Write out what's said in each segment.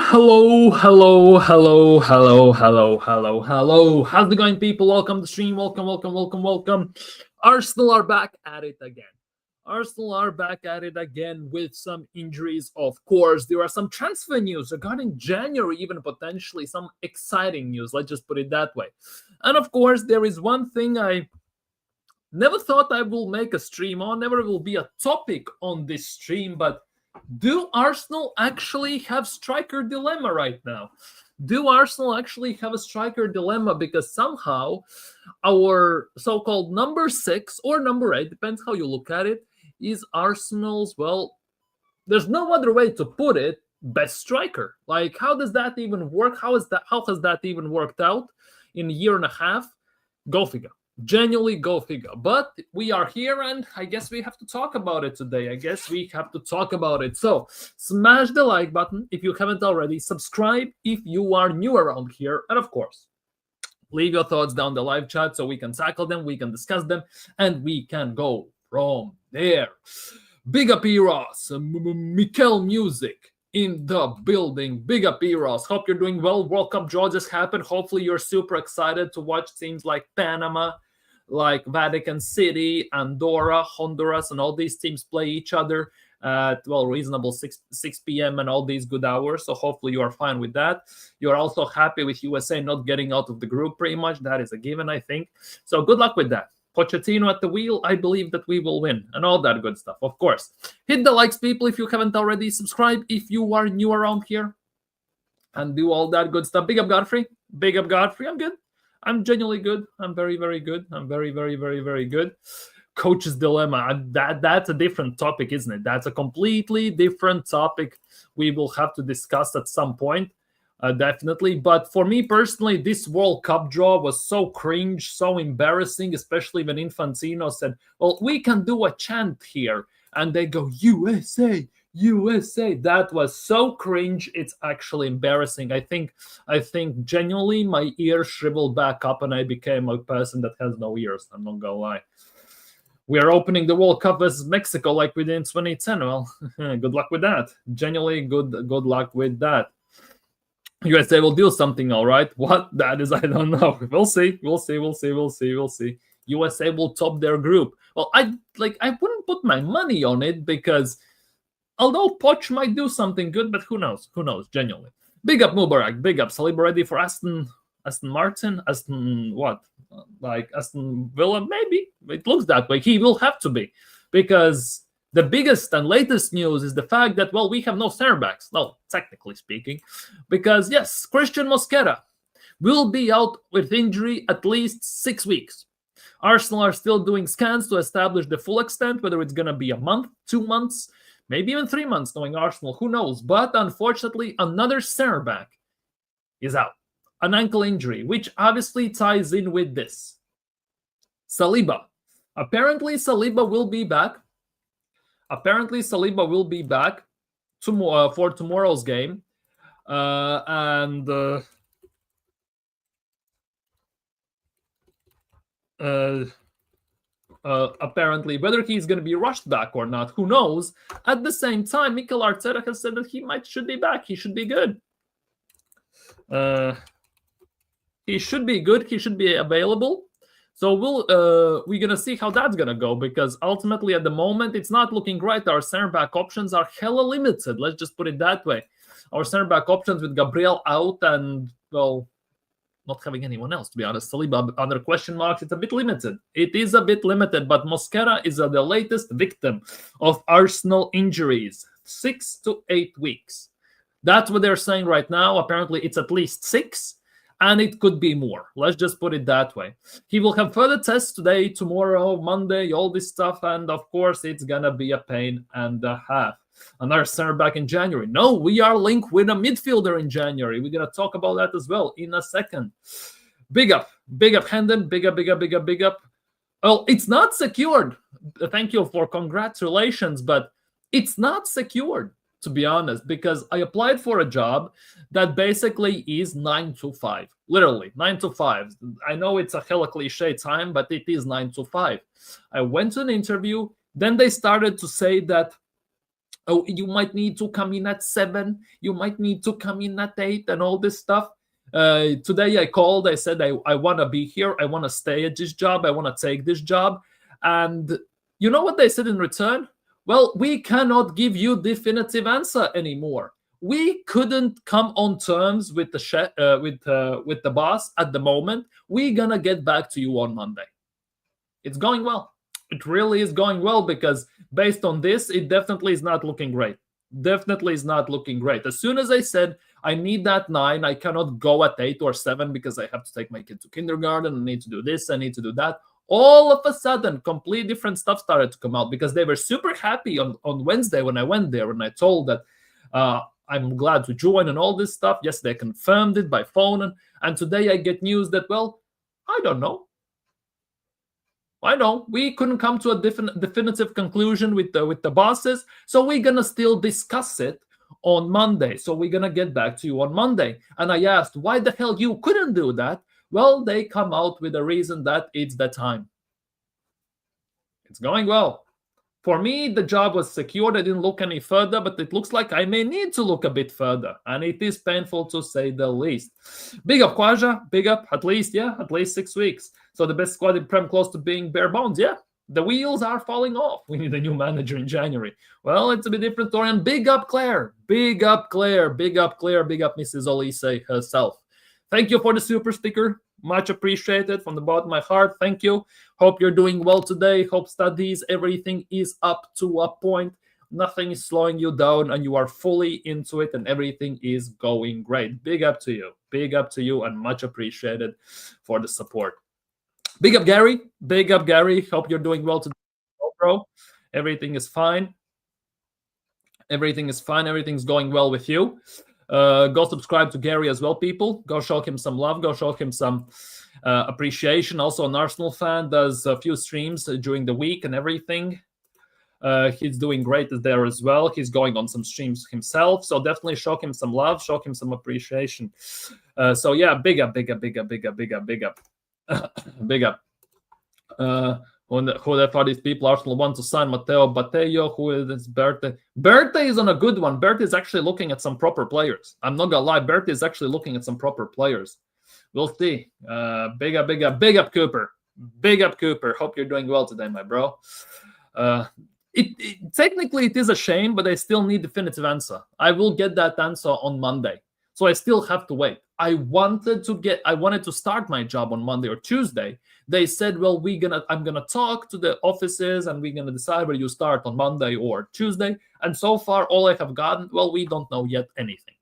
Hello, hello, hello, hello, hello, hello, hello. How's it going, people? Welcome to the stream. Welcome. Arsenal are back at it again. Arsenal are back at it again with some injuries, of course. There are some transfer news regarding January, even potentially some exciting news. Let's just put it that way. And of course, there is one thing I never thought I will make a stream on, never will be a topic on this stream, but do Arsenal actually have striker dilemma right now? Do Arsenal actually have a striker dilemma? Because somehow our so-called number 6 or number 8, depends how you look at it, is Arsenal's, well, there's no other way to put it, best striker. Like, how does that even work? How has that even worked out in a year and a half? Go figure. Genuinely go figure. But we are here and I guess we have to talk about it today. So smash the like button if you haven't already. Subscribe if you are new around here. And of course, leave your thoughts down the live chat so we can tackle them, we can discuss them, and we can go from there. Big up Eros, Mikel Music in the building. Big up Eros. Hope you're doing well. World Cup draw just happened. Hopefully you're super excited to watch teams like Panama, like Vatican City, Andorra, Honduras, and all these teams play each other at, well, reasonable 6 p.m. and all these good hours. So hopefully you are fine with that. You're also happy with USA not getting out of the group pretty much. That is a given, I think. So good luck with that. Pochettino at the wheel, I believe that we will win and all that good stuff, of course. Hit the likes, people, if you haven't already. Subscribe if you are new around here and do all that good stuff. Big up Godfrey. I'm good. I'm genuinely good. I'm very, very good. I'm very, very, very, very good. Coach's dilemma. That's a different topic, isn't it? That's a completely different topic we will have to discuss at some point, definitely. But for me personally, this World Cup draw was so cringe, so embarrassing, especially when Infantino said, well, we can do a chant here. And they go, USA, USA. That was so cringe. It's actually embarrassing. I think genuinely my ears shriveled back up and I became a person that has no ears. I'm not gonna lie. We are opening the World Cup as Mexico like we did in 2010. Well, good luck with that. Genuinely good luck with that. USA will do something, all right. What that is, I don't know. We'll see. USA will top their group. Well, I wouldn't put my money on it because although Poch might do something good, but who knows? Genuinely. Big up Mubarak. Big up Saliba ready for Aston Martin? Aston Villa? Maybe. It looks that way. He will have to be. Because the biggest and latest news is the fact that, well, we have no center backs. No, technically speaking. Because, yes, Christian Mosquera will be out with injury at least 6 weeks. Arsenal are still doing scans to establish the full extent, whether it's going to be a month, 2 months, maybe even 3 months, knowing Arsenal, who knows. But unfortunately, another center back is out. An ankle injury, which obviously ties in with this. Saliba. Apparently, Saliba will be back. For tomorrow's game. Apparently, whether he's going to be rushed back or not, who knows. At the same time, Mikel Arteta has said that should be back. He should be good. He should be good. He should be available. So we're gonna see how that's gonna go, because ultimately at the moment it's not looking right. Our center back options are hella limited. Let's just put it that way. Our center back options with Gabriel out and, well, not having anyone else, to be honest. Saliba under question marks. It's a bit limited. It is a bit limited, but Mosquera is the latest victim of Arsenal injuries. 6 to 8 weeks. That's what they're saying right now. Apparently it's at least 6. And it could be more. Let's just put it that way. He will have further tests today, tomorrow, Monday, all this stuff. And of course, it's going to be a pain and a half. Another center back in January. No, we are linked with a midfielder in January. We're going to talk about that as well in a second. Big up, Hendon. Big up. Oh, it's not secured. Thank you for congratulations, but it's not secured, to be honest, because I applied for a job that basically is 9 to 5. Literally, 9 to 5. I know it's a hella cliche time, but it is 9 to 5. I went to an interview. Then they started to say that Oh, you might need to come in at 7. You might need to come in at 8 and all this stuff. Today I called. I said, I want to be here. I want to stay at this job. I want to take this job. And you know what they said in return? Well, we cannot give you definitive answer anymore. We couldn't come on terms with the boss at the moment. We're gonna get back to you on Monday. It's going well. It really is going well, because based on this, it definitely is not looking great. Definitely is not looking great. As soon as I said I need that 9, I cannot go at 8 or 7 because I have to take my kid to kindergarten. I need to do this. I need to do that. All of a sudden, complete different stuff started to come out, because they were super happy on Wednesday when I went there and I told that I'm glad to join and all this stuff. Yes, they confirmed it by phone. And today I get news that, well, I don't know. I know we couldn't come to a definitive conclusion with the bosses, so we're gonna still discuss it on Monday. So we're gonna get back to you on Monday. And I asked, why the hell you couldn't do that? Well, they come out with a reason that it's the time. It's going well. For me, the job was secured. I didn't look any further, but it looks like I may need to look a bit further. And it is painful, to say the least. Big up, Kwaja. Big up. At least 6 weeks. So the best squad in Prem, close to being bare bones. Yeah, the wheels are falling off. We need a new manager in January. Well, it's a bit different story. And big up, Claire. Big up, Claire. Big up, Claire. Big up, Mrs. Olise herself. Thank you for the super sticker. Much appreciated from the bottom of my heart. Thank you. Hope you're doing well today. Hope studies, everything is up to a point. Nothing is slowing you down and you are fully into it and everything is going great. Big up to you. Big up to you and much appreciated for the support. Big up, Gary. Big up, Gary. Hope you're doing well today, bro. Everything is fine. Everything is fine. Everything's going well with you. Go subscribe to Gary as well, people. Go show him some love. Go show him some appreciation. Also, an Arsenal fan, does a few streams during the week and everything. He's doing great there as well. He's going on some streams himself. So definitely show him some love. Show him some appreciation. So yeah, big up, big up, big up, big up, big up, big up. Big up. Who the thought these people Arsenal want to sign Matteo Bateo? Who is Berthe? Berthe is on a good one. Berthe is actually looking at some proper players. I'm not gonna lie. Berthe is actually looking at some proper players. We'll see. Big up, big up, big up, Cooper. Big up, Cooper. Hope you're doing well today, my bro. Technically it is a shame, but I still need definitive answer. I will get that answer on Monday. So I still have to wait. I wanted to start my job on Monday or Tuesday. They said, well, I'm gonna talk to the offices and we're gonna decide whether you start on Monday or Tuesday. And so far, all I have gotten, well, we don't know yet anything.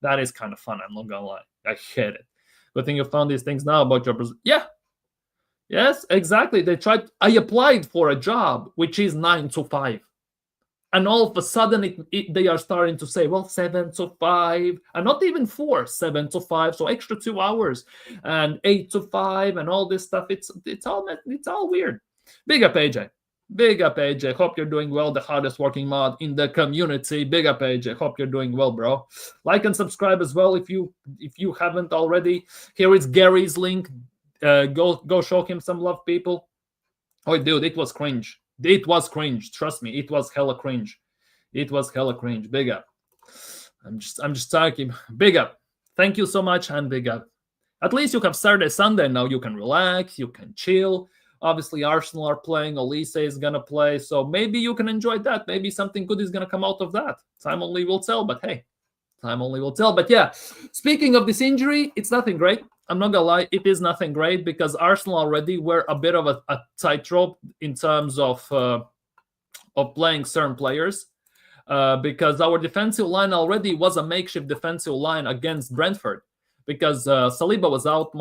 That is kind of fun. I'm not gonna lie. I hate it. Good thing you found these things now about your. Yeah. Yes, exactly. I applied for a job which is 9 to 5. And all of a sudden, they are starting to say, well, 7 to 5, and not even 4, 7 to 5, so extra 2 hours, and 8 to 5, and all this stuff. It's all weird. Big up, AJ. Big up, AJ. Hope you're doing well. The hardest working mod in the community. Big up, AJ. Hope you're doing well, bro. Like and subscribe as well if you haven't already. Here is Gary's link. Go show him some love, people. Oh, dude, it was cringe. It was cringe. Trust me, it was hella cringe. It was hella cringe. Big up. I'm just talking. Big up. Thank you so much and big up. At least you have Saturday, Sunday now. You can relax. You can chill. Obviously, Arsenal are playing. Olise is gonna play. So maybe you can enjoy that. Maybe something good is gonna come out of that. Time only will tell. But hey, time only will tell. But yeah, speaking of this injury, it's nothing great. I'm not gonna lie, it is nothing great because Arsenal already were a bit of a tightrope in terms of playing certain players because our defensive line already was a makeshift defensive line against Brentford because Saliba was out,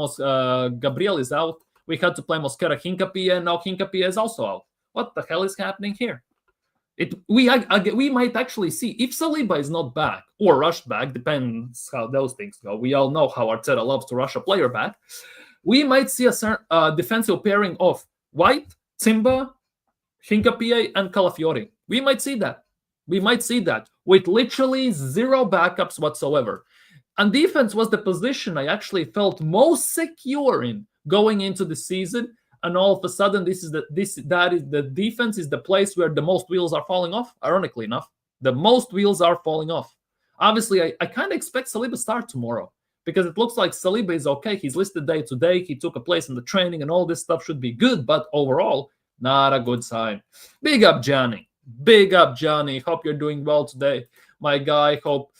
Gabriel is out. We had to play Mosquera, Hincapie, and now Hincapie is also out. What the hell is happening here? We might actually see if Saliba is not back or rushed back, depends how those things go. We all know how Arteta loves to rush a player back. We might see a certain defensive pairing of White, Timber, Hincapie, and Calafiori. We might see that. We might see that with literally zero backups whatsoever. And defense was the position I actually felt most secure in going into the season. And all of a sudden, the defense is the place where the most wheels are falling off, ironically enough. The most wheels are falling off. Obviously, I kind of expect Saliba to start tomorrow because it looks like Saliba is okay. He's listed day to day. He took a place in the training and all this stuff should be good. But overall, not a good sign. Big up, Johnny. Big up, Johnny. Hope you're doing well today, my guy. Hope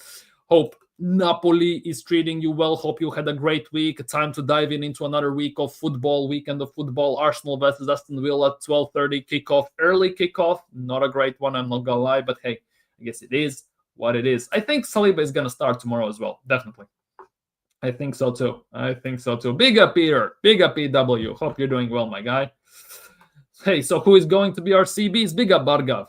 Napoli is treating you well. Hope you had a great week. Time to dive into another week of football, weekend of football. Arsenal versus Aston Villa, 12:30 kickoff. Early kickoff. Not a great one, I'm not going to lie. But hey, I guess it is what it is. I think Saliba is going to start tomorrow as well. Definitely. I think so too. Big up, Peter. Big up, PW. Hope you're doing well, my guy. Hey, so who is going to be our CBs? Big up, Bargav.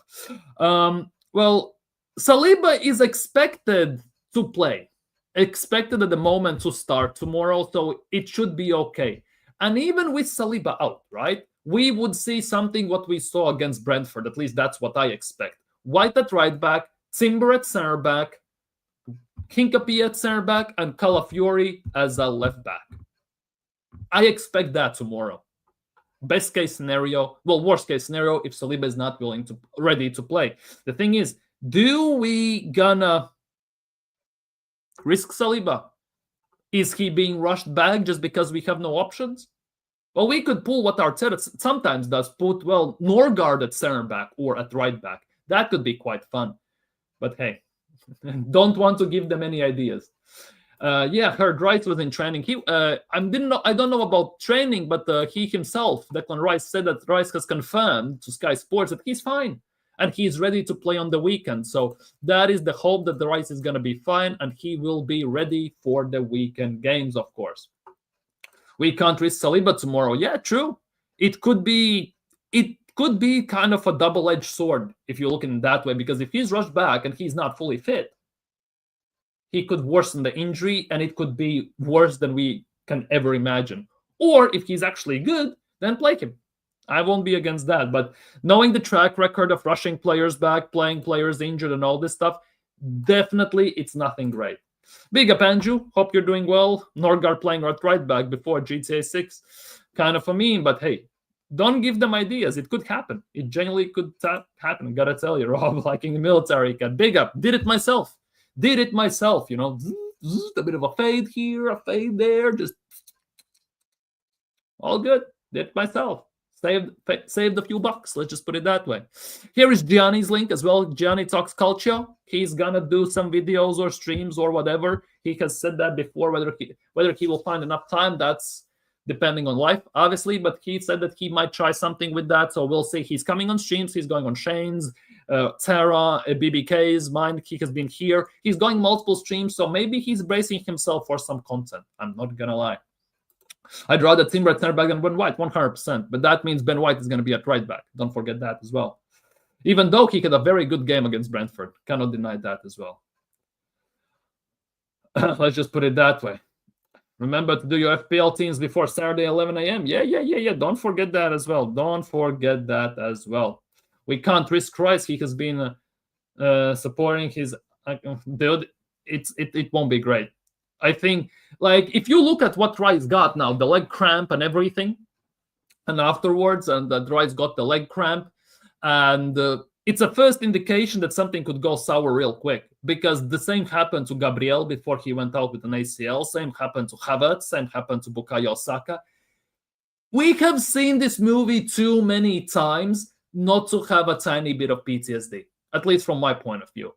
Well, Saliba is expected to play. Expected at the moment to start tomorrow, so it should be okay. And even with Saliba out, right, we would see something what we saw against Brentford. At least that's what I expect. White at right back, Timber at center back, Hincapié at center back, and Calafiori as a left back. I expect that tomorrow. Best case scenario, well, worst case scenario, if Saliba is not ready to play. The thing is, do we gonna risk Saliba? Is he being rushed back just because we have no options? Well, we could pull what Arteta sometimes does, put, well, Norgard at center back or at right back. That could be quite fun. But hey, don't want to give them any ideas. Yeah, heard Rice was in training. I don't know about training, but he himself, Declan Rice, said that Rice has confirmed to Sky Sports that he's fine and he's ready to play on the weekend. So that is the hope that the Rice is going to be fine and he will be ready for the weekend games, of course. We can't risk Saliba tomorrow. Yeah, true. It could be kind of a double-edged sword if you look in that way, because if he's rushed back and he's not fully fit, he could worsen the injury and it could be worse than we can ever imagine. Or if he's actually good, then play him. I won't be against that. But knowing the track record of rushing players back, playing players injured and all this stuff, definitely it's nothing great. Big up, Andrew. Hope you're doing well. Norgard playing at right back before GTA 6. Kind of a meme, but hey, don't give them ideas. It could happen. It genuinely could happen. Gotta tell you, Rob, like in the military, cat. Big up. Did it myself, you know. A bit of a fade here, a fade there. Just all good. Did it myself. Saved a few bucks. Let's just put it that way. Here is Gianni's link as well. Gianni Talks Culture. He's gonna do some videos or streams or whatever. He has said that before. Whether he will find enough time, that's depending on life, obviously. But he said that he might try something with that. So we'll see. He's coming on streams. He's going on Shane's, Tara, BBK's, mine. He has been here. He's going multiple streams. So maybe he's bracing himself for some content. I'm not gonna lie. I'd rather Timber at center back than Ben White, 100%. But that means Ben White is going to be at right back. Don't forget that as well. Even though he had a very good game against Brentford. Cannot deny that as well. Let's just put it that way. Remember to do your FPL teams before Saturday, 11 a.m. Yeah. Don't forget that as well. We can't risk Rice. He has been supporting his... Dude, it won't be great. I think, like, if you look at what Rice got now, the leg cramp and everything, and afterwards, and that Rice got the leg cramp, and it's a first indication that something could go sour real quick, because the same happened to Gabriel before he went out with an ACL, same happened to Havertz, same happened to Bukayo Saka. We have seen this movie too many times not to have a tiny bit of PTSD, at least from my point of view.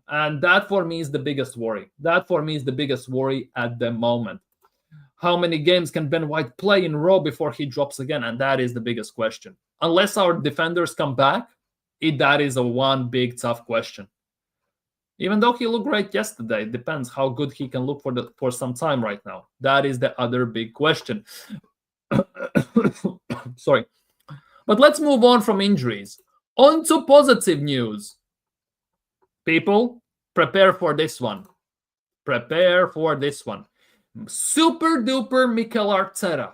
And that for me is the biggest worry. At the moment. How many games can Ben White play in a row before he drops again? And that is the biggest question. Unless our defenders come back, that is a one big tough question. Even though he looked great yesterday, it depends how good he can look for some time right now. That is the other big question. Sorry. But let's move on from injuries. On to positive news. People, prepare for this one. Super duper Mikel Arteta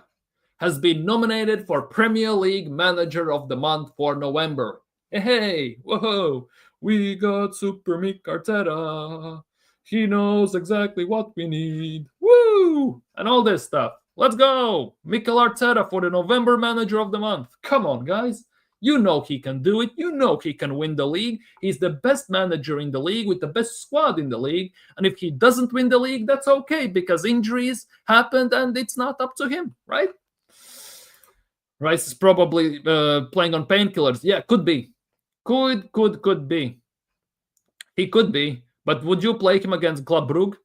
has been nominated for Premier League Manager of the Month for November. Hey, whoa, we got Super Mikel Arteta. He knows exactly what we need. Woo! And all this stuff. Let's go. Mikel Arteta for the November Manager of the Month. Come on, guys. You know he can do it. You know he can win the league. He's the best manager in the league with the best squad in the league. And if he doesn't win the league, that's okay because injuries happened and it's not up to him, right? Rice is probably playing on painkillers. Yeah, could be. Could be. He could be. But would you play him against Club Brugge?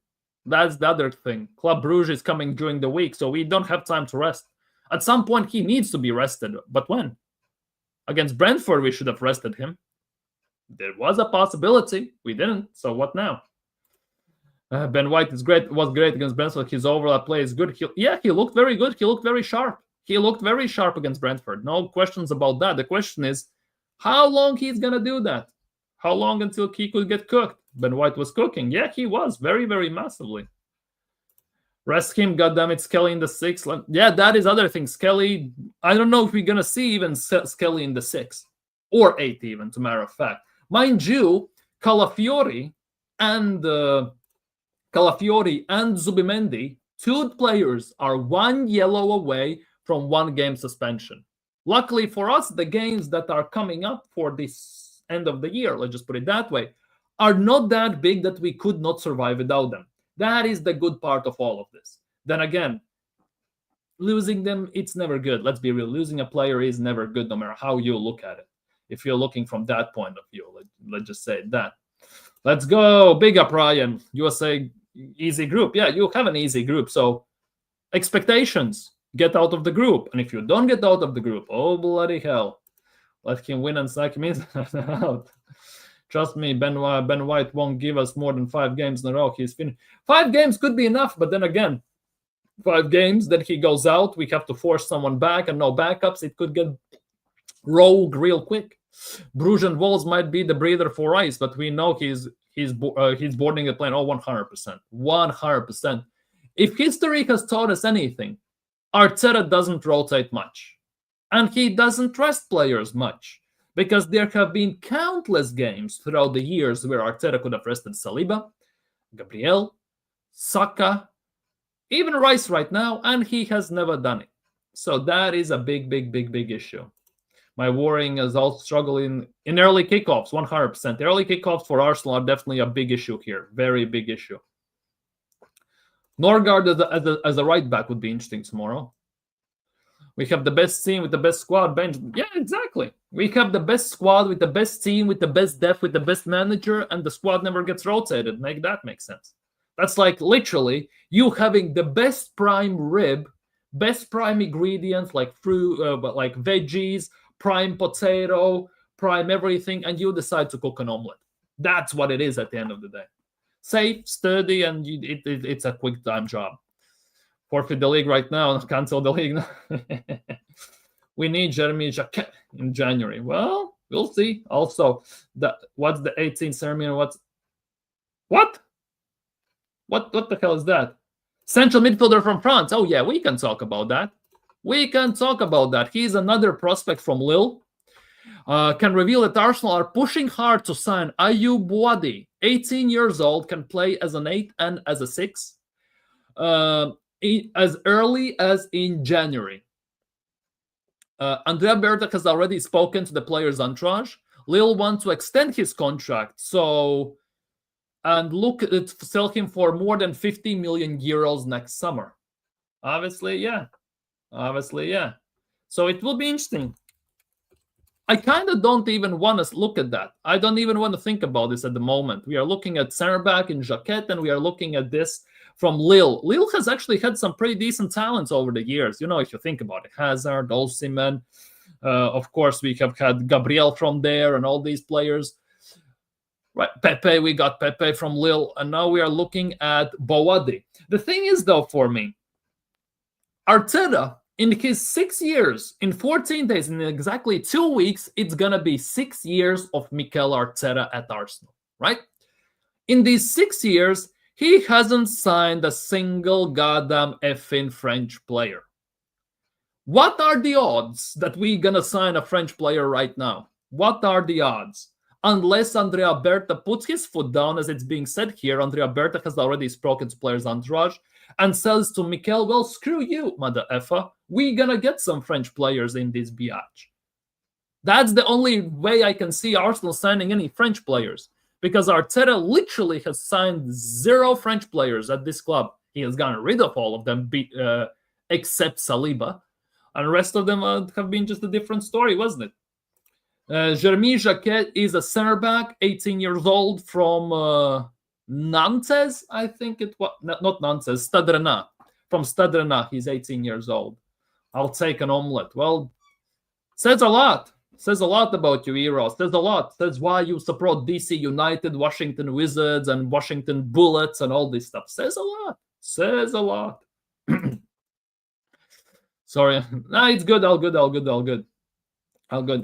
That's the other thing. Club Brugge is coming during the week, so we don't have time to rest. At some point, he needs to be rested. But when? Against Brentford, we should have rested him. There was a possibility. We didn't. So what now? Ben White was great against Brentford. His overall play is good. He looked very good. He looked very sharp. He looked very sharp against Brentford. No questions about that. The question is, how long he's going to do that? How long until he could get cooked? Ben White was cooking. Yeah, he was. Very, very massively. Rest him, goddammit, Skelly in the 6th. Yeah, that is other thing. Skelly, I don't know if we're going to see even Skelly in the 6th. Or 8th even, to matter of fact. Mind you, Calafiori and Zubimendi, 2 players, are 1 yellow away from 1 game suspension. Luckily for us, the games that are coming up for this end of the year, let's just put it that way, are not that big that we could not survive without them. That is the good part of all of this. Then again, losing them, it's never good. Let's be real. Losing a player is never good, no matter how you look at it. If you're looking from that point of view, let's just say that. Let's go. Big up, Ryan. USA, easy group. Yeah, you have an easy group. So expectations, get out of the group. And if you don't get out of the group, oh, bloody hell. Let him win and sack him out. Trust me, Ben White won't give us more than 5 games in a row. He's finished. 5 games could be enough, but then again, 5 games, then he goes out. We have to force someone back and no backups. It could get rogue real quick. Bruges and Wolves might be the breather for Rice, but we know he's boarding the plane. Oh, 100%. 100%. If history has taught us anything, Arteta doesn't rotate much. And he doesn't rest players much. Because there have been countless games throughout the years where Arteta could have rested Saliba, Gabriel, Saka, even Rice right now, and he has never done it. So that is a big issue. My worrying is also struggling in early kickoffs, 100%. Early kickoffs for Arsenal are definitely a big issue here. Very big issue. Norgard as a right back would be interesting tomorrow. We have the best team with the best squad bench. Yeah, exactly. We have the best squad with the best team, with the best depth, with the best manager, and the squad never gets rotated. Make that make sense. That's like literally you having the best prime rib, best prime ingredients like fruit, like veggies, prime potato, prime everything, and you decide to cook an omelet. That's what it is at the end of the day. Safe, sturdy, and it's a quick time job. Forfeit the league right now. Cancel the league. We need Jeremy Jacquet in January. Well, we'll see. Also, what's the 18th ceremony? What the hell is that? Central midfielder from France. Oh yeah, we can talk about that. He's another prospect from Lille. Can reveal that Arsenal are pushing hard to sign Ayyoub Bouaddi. 18 years old, can play as an 8 and as a 6. As early as in January. Andrea Berta has already spoken to the player's entourage. Lille wants to extend his contract, and look at sell him for more than 50 million euros next summer. Obviously, yeah. So it will be interesting. I kind of don't even want to look at that. I don't even want to think about this at the moment. We are looking at center back in Jacquet, and we are looking at this from Lille. Lille has actually had some pretty decent talents over the years. You know, if you think about it, Hazard, Osimhen, of course, we have had Gabriel from there and all these players. Right, Pepe, we got Pepe from Lille, and now we are looking at Bouaddi. The thing is, though, for me, Arteta, in his 6 years, in 14 days, in exactly 2 weeks, it's going to be 6 years of Mikel Arteta at Arsenal, right? In these 6 years, he hasn't signed a single goddamn effing French player. What are the odds that we're going to sign a French player right now? What are the odds? Unless Andrea Berta puts his foot down, as it's being said here, Andrea Berta has already spoken to players' entourage and says to Mikel, well, screw you, mother effer. We're going to get some French players in this biatch. That's the only way I can see Arsenal signing any French players, because Arteta literally has signed 0 French players at this club. He has gotten rid of all of them, except Saliba, and the rest of them have been just a different story, wasn't it? Jeremy Jacquet is a center back, 18 years old, from Nantes, I think it was. Not Nantes, Stade Rennais. From Stade Rennais, he's 18 years old. I'll take an omelette. Well, says a lot. Says a lot about you, Eros. Says a lot. Says why you support DC United, Washington Wizards, and Washington Bullets, and all this stuff. Says a lot. Says a lot. Sorry. Nah, it's good. All good.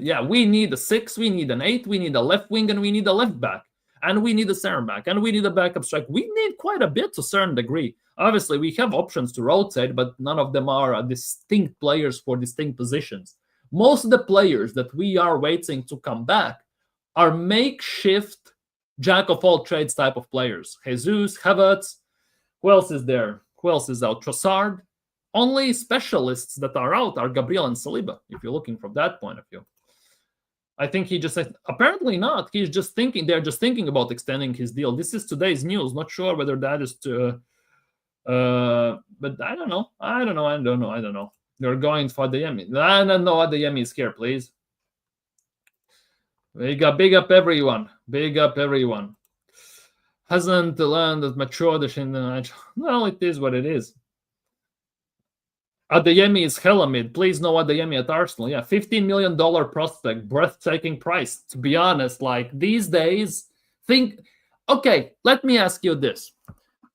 Yeah, we need a 6, we need an 8, we need a left wing, and we need a left back. And we need a center back, and we need a backup strike. We need quite a bit to a certain degree. Obviously, we have options to rotate, but none of them are distinct players for distinct positions. Most of the players that we are waiting to come back are makeshift jack-of-all-trades type of players. Jesus, Havertz, who else is there? Who else is out? Trossard. Only specialists that are out are Gabriel and Saliba, if you're looking from that point of view. I think he just said, apparently not. He's just thinking, they're just thinking about extending his deal. This is today's news. Not sure whether that is to, but I don't know. They're going for Adeyemi. No, Adeyemi is here, please. Big up everyone. Hasn't learned that matured in the match. Well, it is what it is. Adeyemi is hella mid. Please no Adeyemi at Arsenal. Yeah, $15 million prospect, breathtaking price. To be honest, like these days, okay, let me ask you this.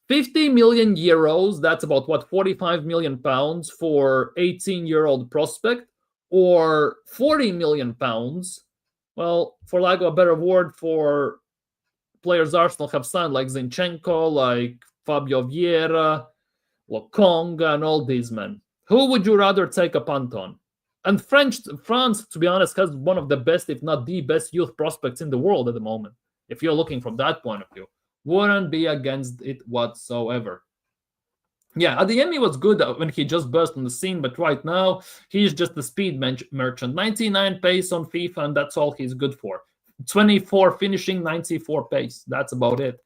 50 million euros, that's about what, 45 million pounds for 18-year-old prospect, or 40 million pounds, well, for lack of a better word, for players Arsenal have signed, like Zinchenko, like Fabio Vieira, Lokonga, and all these men. Who would you rather take a punt on? And France, to be honest, has one of the best, if not the best, youth prospects in the world at the moment. If you're looking from that point of view, wouldn't be against it whatsoever. Yeah, Adeyemi was good when he just burst on the scene, but right now he's just a speed merchant. 99 pace on FIFA, and that's all he's good for. 24 finishing, 94 pace. That's about it.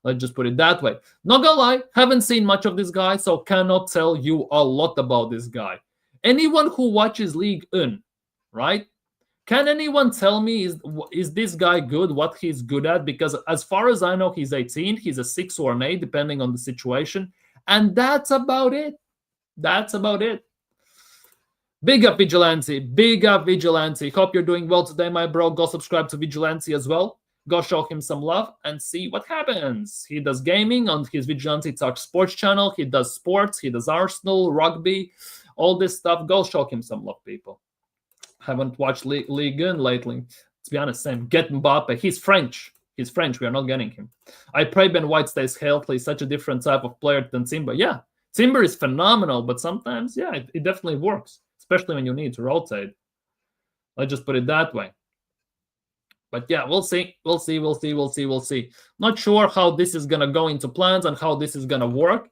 Let's just put it that way. Not gonna lie, haven't seen much of this guy, so cannot tell you a lot about this guy. Anyone who watches League 1, right? Can anyone tell me, is this guy good, what he's good at? Because as far as I know, he's 18. He's a 6 or an 8, depending on the situation. And that's about it. Big up, Vigilante. Hope you're doing well today, my bro. Go subscribe to Vigilante as well. Go show him some love and see what happens. He does gaming on his Vigilante Talk sports channel. He does sports. He does Arsenal, rugby, all this stuff. Go show him some love, people. Haven't watched Ligue 1 lately. To be honest, same. Get Mbappe. He's French. We are not getting him. I pray Ben White stays healthy. He's such a different type of player than Timber. Yeah, Timber is phenomenal, but sometimes, yeah, it definitely works, especially when you need to rotate. Let's just put it that way. But yeah, we'll see. Not sure how this is going to go into plans and how this is going to work.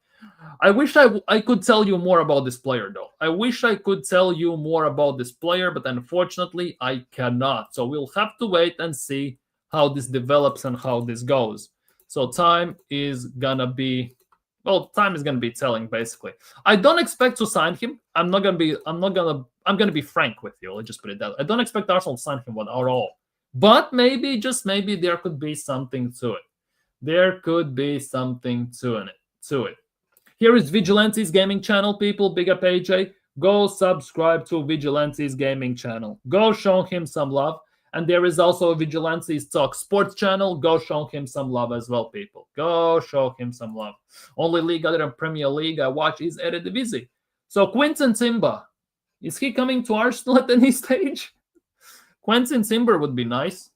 I wish I could tell you more about this player, though. But unfortunately, I cannot. So we'll have to wait and see how this develops and how this goes. So time is going to be telling, basically. I don't expect to sign him. I'm going to be frank with you. Let's just put it that way. I don't expect Arsenal to sign him at all. But maybe, just maybe, there could be something to it. Here is Vigilante's gaming channel, people. Big up AJ. Go subscribe to Vigilante's gaming channel. Go show him some love. And there is also a Vigilante's Talk sports channel. Go show him some love as well, people. Go show him some love. Only league other than Premier League I watch is Eredivisie. So Quinton Timber, is he coming to Arsenal at any stage? Quinton Timber would be nice.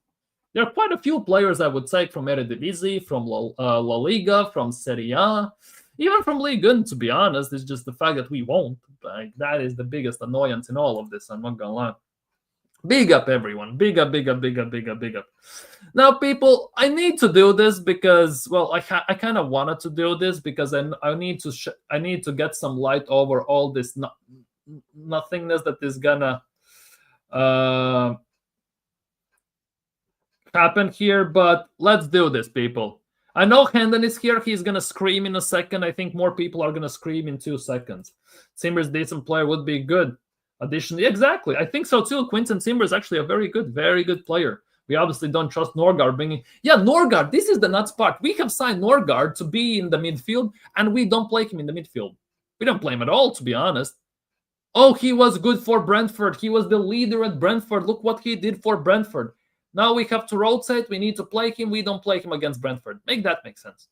There are quite a few players I would take from Eredivisie, from La Liga, from Serie A, even from Ligue 1, to be honest. It's just the fact that we won't. Like, that is the biggest annoyance in all of this, I'm not going to lie. Big up, everyone. Big up. Now, people, I need to do this because, well, I kind of wanted to do this because I need to get some light over all this nothingness that is gonna happen here, but let's do this, people. I know Hendon is here. He's going to scream in a second. I think more people are going to scream in 2 seconds. Zimmer's decent player would be good. Additionally, exactly. I think so too. Quinton Zimmer is actually a very good player. We obviously don't trust Norgard bringing... Yeah, Norgard, this is the nuts part. We have signed Norgard to be in the midfield, and we don't play him in the midfield. We don't play him at all, to be honest. Oh, he was good for Brentford. He was the leader at Brentford. Look what he did for Brentford. Now we have to rotate. We need to play him. We don't play him against Brentford. Make that make sense.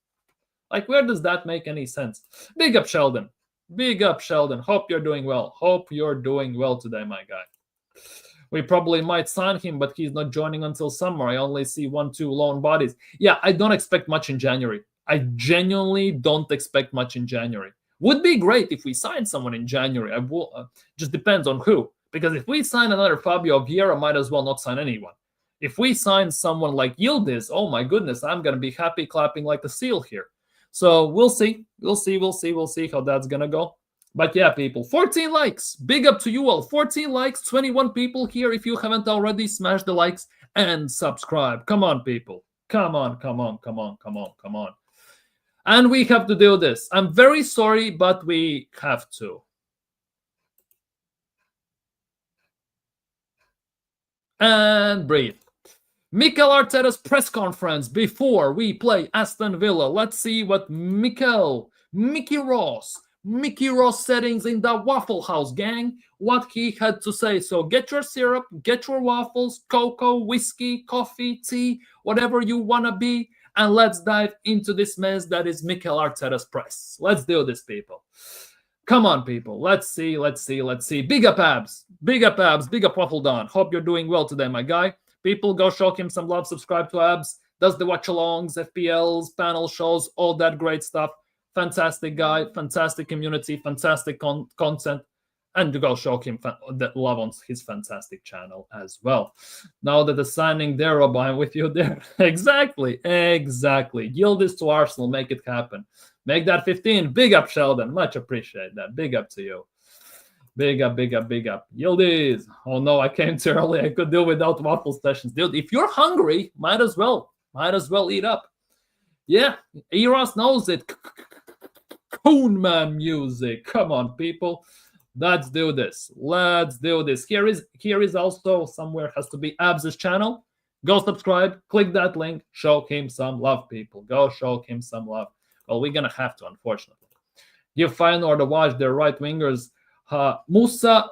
Like, where does that make any sense? Big up, Sheldon. Big up, Sheldon. Hope you're doing well. Hope you're doing well today, my guy. We probably might sign him, but he's not joining until summer. I only see 1-2 loan bodies. Yeah, I don't expect much in January. I genuinely don't expect much in January. Would be great if we sign someone in January. I will. Just depends on who. Because if we sign another Fabio Vieira, might as well not sign anyone. If we sign someone like Yildiz, oh my goodness, I'm going to be happy clapping like a seal here. So we'll see. We'll see how that's going to go. But yeah, people, 14 likes. Big up to you all. 14 likes, 21 people here. If you haven't already, smash the likes and subscribe. Come on, people. Come on. And we have to do this. I'm very sorry, but we have to. And breathe. Mikel Arteta's press conference before we play Aston Villa. Let's see what Mickey Ross settings in the Waffle House, gang, what he had to say. So get your syrup, get your waffles, cocoa, whiskey, coffee, tea, whatever you want to be, and let's dive into this mess that is Mikel Arteta's press. Let's do this, people. Come on, people. Let's see. Big up Abs. Big up Waffle Don. Hope you're doing well today, my guy. People, go show him some love. Subscribe to Abs. Does the watch-alongs, FPLs, panel shows, all that great stuff. Fantastic guy, fantastic community, fantastic content. And to go show him that love on his fantastic channel as well. Now that the signing there, Rob, I'm with you there. Exactly. Yield this to Arsenal. Make it happen. Make that 15. Big up, Sheldon. Much appreciate that. Big up to you. Big up. Yildiz. Oh no, I came too early. I could do without waffle sessions. Dude, if you're hungry, might as well eat up. Yeah, Eros knows it. Coonman music. Come on, people. Let's do this. Here is also somewhere has to be Abs' channel. Go subscribe. Click that link. Show him some love, people. Go show him some love. Well, we're gonna have to, unfortunately. Give Feyenoord a watch. Their right wingers. Musa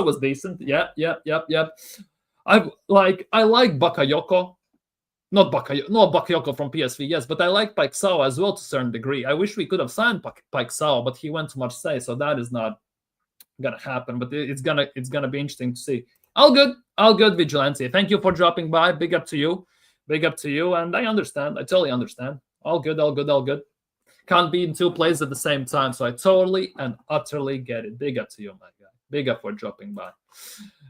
was decent. Yep. I like Bakayoko. Not Bakayoko from PSV, yes, but I like Paixão as well to a certain degree. I wish we could have signed Paixão, but he went to Marseille, so that is not gonna happen. But it's gonna be interesting to see. All good, Vigilante. Thank you for dropping by. Big up to you, and I understand. I totally understand. All good. Can't be in 2 places at the same time, so I totally and utterly get it. Big up to you, my guy. Big up for dropping by.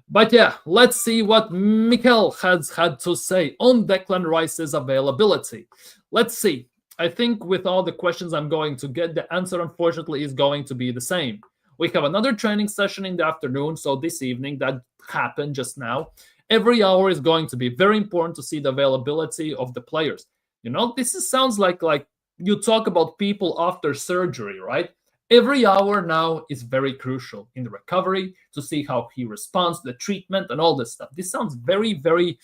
But yeah, let's see what Mikel has had to say on Declan Rice's availability. Let's see. I think with all the questions I'm going to get, the answer, unfortunately, is going to be the same. We have another training session in the afternoon, so this evening, that happened just now. Every hour is going to be very important to see the availability of the players. You know, sounds like you talk about people after surgery, right? Every hour now is very crucial in the recovery to see how he responds to the treatment and all this stuff. This sounds very, very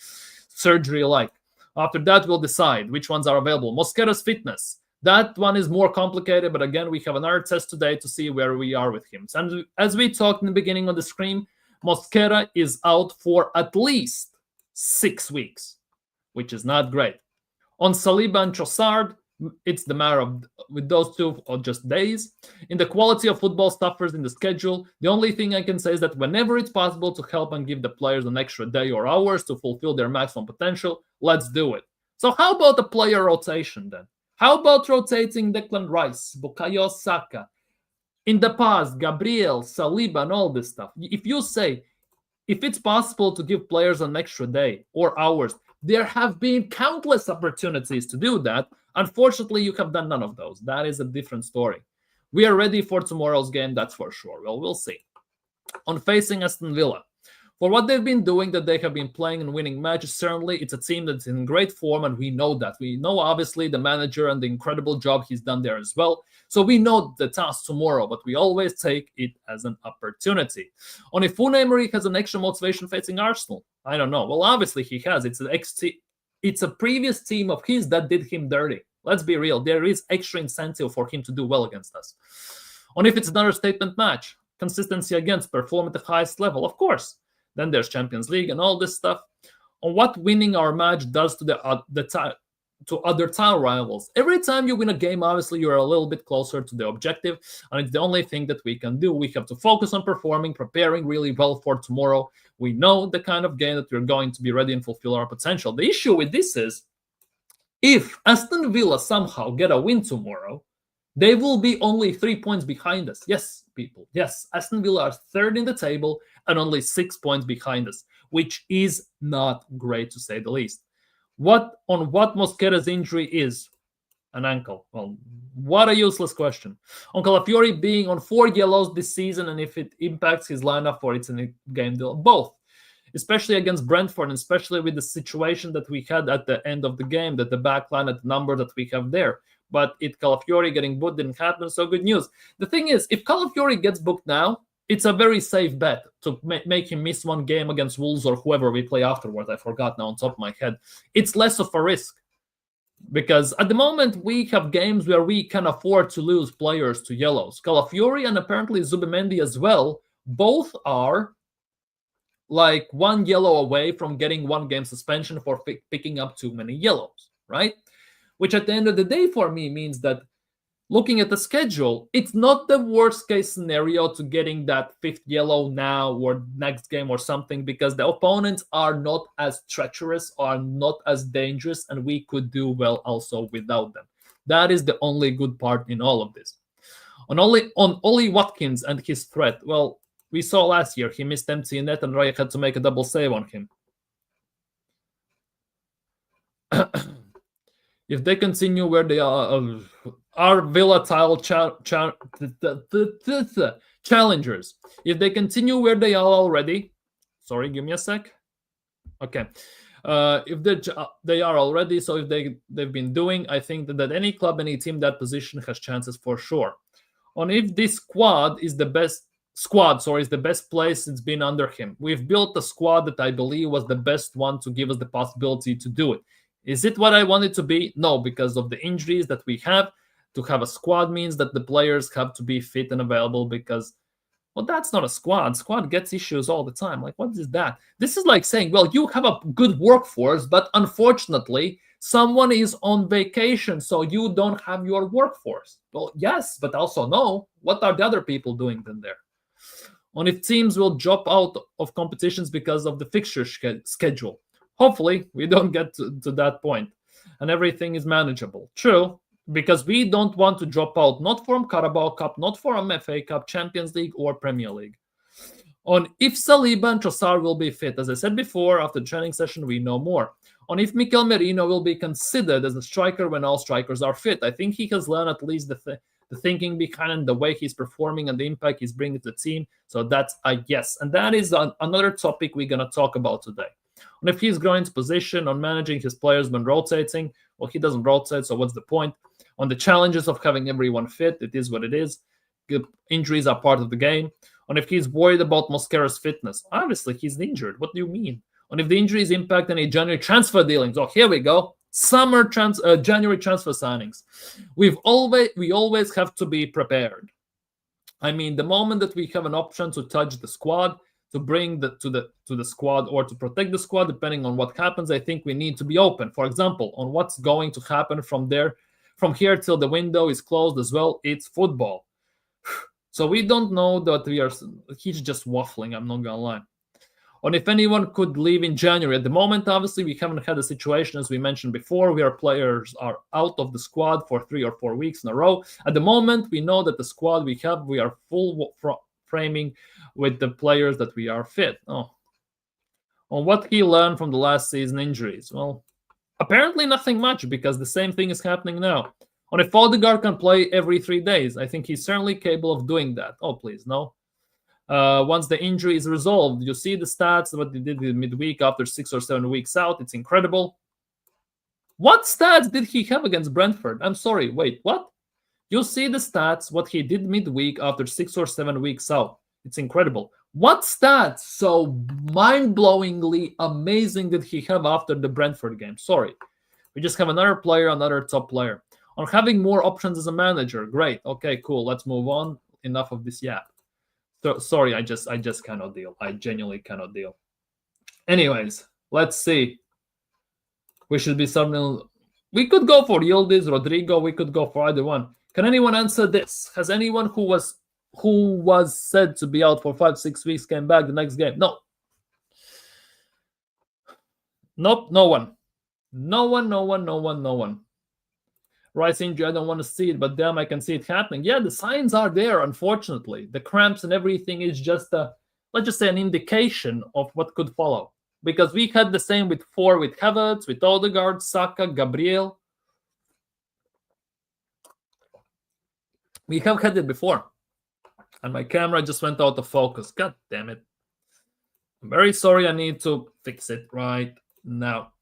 surgery-like. After that, we'll decide which ones are available. Mosquera's fitness. That one is more complicated, but again, we have another test today to see where we are with him. And as we talked in the beginning on the screen, Mosquera is out for at least 6 weeks, which is not great. On Saliba and Trossard, it's the matter of, with those two, or just days. In the quality of football suffers in the schedule. The only thing I can say is that whenever it's possible to help and give the players an extra day or hours to fulfill their maximum potential, let's do it. So how about the player rotation then? How about rotating Declan Rice, Bukayo Saka? In the past, Gabriel, Saliba, and all this stuff. If you say, if it's possible to give players an extra day or hours, there have been countless opportunities to do that. Unfortunately, you have done none of those. That is a different story. We are ready for tomorrow's game, that's for sure. Well, we'll see. On facing Aston Villa, For what they've been doing, that they have been playing and winning matches, certainly it's a team that's in great form, and we know that. We know, obviously, the manager and the incredible job he's done there as well. So we know the task tomorrow, but we always take it as an opportunity. On if Unai Emery has an extra motivation facing Arsenal, I don't know. Well, obviously he has. It's a previous team of his that did him dirty. Let's be real. There is extra incentive for him to do well against us. On if it's another statement match, consistency against, perform at the highest level, of course. Then there's Champions League and all this stuff. On what winning our match does to to other title rivals. Every time you win a game, obviously you're a little bit closer to the objective, and it's the only thing that we can do. We have to focus on performing, preparing really well for tomorrow. We know the kind of game that we're going to be ready and fulfill our potential. The issue with this is, if Aston Villa somehow get a win tomorrow, they will be only 3 points behind us. Yes, people. Yes, Aston Villa are third in the table and only 6 points behind us, which is not great, to say the least. What Mosquera's injury is? An ankle. Well, what a useless question. On Calafiori being on 4 yellows this season, and if it impacts his lineup or it's in a game deal, both. Especially against Brentford, and especially with the situation that we had at the end of the game, that the back line at the number that we have there. But Calafiori getting booked didn't happen, so good news. The thing is, if Calafiori gets booked now, it's a very safe bet to make him miss one game against Wolves or whoever we play afterwards. I forgot now on top of my head. It's less of a risk, because at the moment we have games where we can afford to lose players to yellows. Calafiori and apparently Zubimendi as well, both are like 1 yellow away from getting 1 game suspension for picking up too many yellows, right? Which at the end of the day for me means that, looking at the schedule, it's not the worst case scenario to getting that 5th yellow now or next game or something, because the opponents are not as treacherous, are not as dangerous, and we could do well also without them. That is the only good part in all of this. On Ollie Watkins and his threat, well, we saw last year he missed empty net and Raya had to make a double save on him. If they continue where they are Villa title challengers. If they continue where they are already, sorry, give me a sec. Okay, if they are already, so if they've been doing, I think that any club, any team that position has chances for sure. On if this squad is the best place it's been under him. We've built a squad that I believe was the best one to give us the possibility to do it. Is it what I want it to be? No, because of the injuries that we have. To have a squad means that the players have to be fit and available, because, well, that's not a squad. Squad gets issues all the time. Like, what is that? This is like saying, well, you have a good workforce, but unfortunately, someone is on vacation, so you don't have your workforce. Well, yes, but also no. What are the other people doing then there? On if teams will drop out of competitions because of the fixture schedule. Hopefully, we don't get to that point and everything is manageable. True, because we don't want to drop out, not from Carabao Cup, not from FA Cup, Champions League, or Premier League. On if Saliba and Trossard will be fit, as I said before, after the training session, we know more. On if Mikel Merino will be considered as a striker when all strikers are fit. I think he has learned at least the thinking behind the way he's performing and the impact he's bringing to the team. So that's a yes. And that is another topic we're going to talk about today. And if he's growing his position, on managing his players when rotating, well, he doesn't rotate, so what's the point? On the challenges of having everyone fit, it is what it is. Injuries are part of the game. On if he's worried about Mosquera's fitness, obviously he's injured. What do you mean? On if the injuries impact any January transfer dealings. Oh, here we go. January transfer signings. We always have to be prepared. I mean, the moment that we have an option to touch the squad, to bring to the squad or to protect the squad, depending on what happens, I think we need to be open. For example, on what's going to happen from here till the window is closed as well. It's football. So we don't know that he's just waffling, I'm not gonna lie. On if anyone could leave in January. At the moment, obviously, we haven't had a situation, as we mentioned before, where players are out of the squad for 3 or 4 weeks in a row. At the moment, we know that the squad we are full framing with the players that we are fit. Oh. On what he learned from the last season injuries. Well, apparently nothing much, because the same thing is happening now. On if Odegaard can play every 3 days, I think he's certainly capable of doing that. Oh, please, no. once the injury is resolved. You see the stats, what they did midweek after 6 or 7 weeks out. It's incredible. What stats did he have against Brentford? I'm sorry, wait, what? You see the stats, what he did midweek after 6 or 7 weeks out. It's incredible. What stats so mind-blowingly amazing did he have after the Brentford game? Sorry. We just have another player, another top player. On having more options as a manager. Great. Okay, cool. Let's move on. Enough of this yap. So, sorry, I just cannot deal. I genuinely cannot deal. Anyways, let's see. We should be something. We could go for Yildiz, Rodrigo. We could go for either one. Can anyone answer this? Has anyone who was said to be out for 5-6 weeks came back the next game? No. Nope, no one. No one. Rice injury, I don't want to see it, but damn, I can see it happening. Yeah, the signs are there, unfortunately. The cramps and everything is just let's just say an indication of what could follow. Because we had the same with Havertz, with Odegaard, Saka, Gabriel. We have had it before. And my camera just went out of focus. God damn it. I'm very sorry. I need to fix it right now.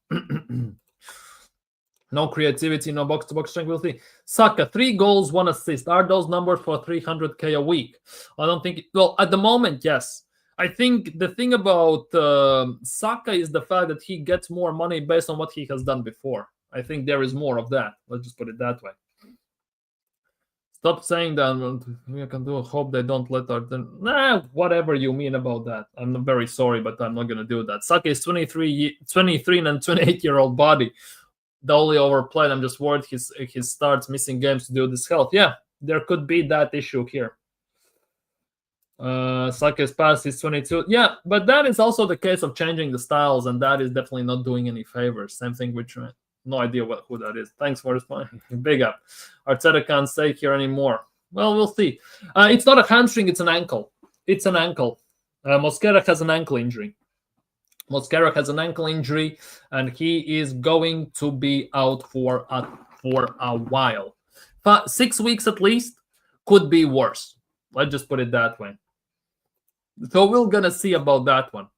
No creativity, no box-to-box strength. We'll see. Saka, 3 goals, 1 assist. Are those numbers for 300k a week? I don't think... Well, at the moment, yes. I think the thing about Saka is the fact that he gets more money based on what he has done before. I think there is more of that. Let's just put it that way. Stop saying that. We can do. Hope they don't let our... whatever you mean about that. I'm very sorry, but I'm not going to do that. Saka is 23 and 28-year-old body. The only overplayed. I'm just worried he starts missing games to do this health. Yeah, there could be that issue here. Saka's pass is 22. Yeah, but that is also the case of changing the styles, and that is definitely not doing any favors. Same thing with Trent. No idea who that is. Thanks for responding. Big up. Arteta can't stay here anymore. Well, we'll see. It's not a hamstring. It's an ankle. It's an ankle. Mosquera has an ankle injury. And he is going to be out for a while. 6 weeks at least. Could be worse. Let's just put it that way. So we're going to see about that one.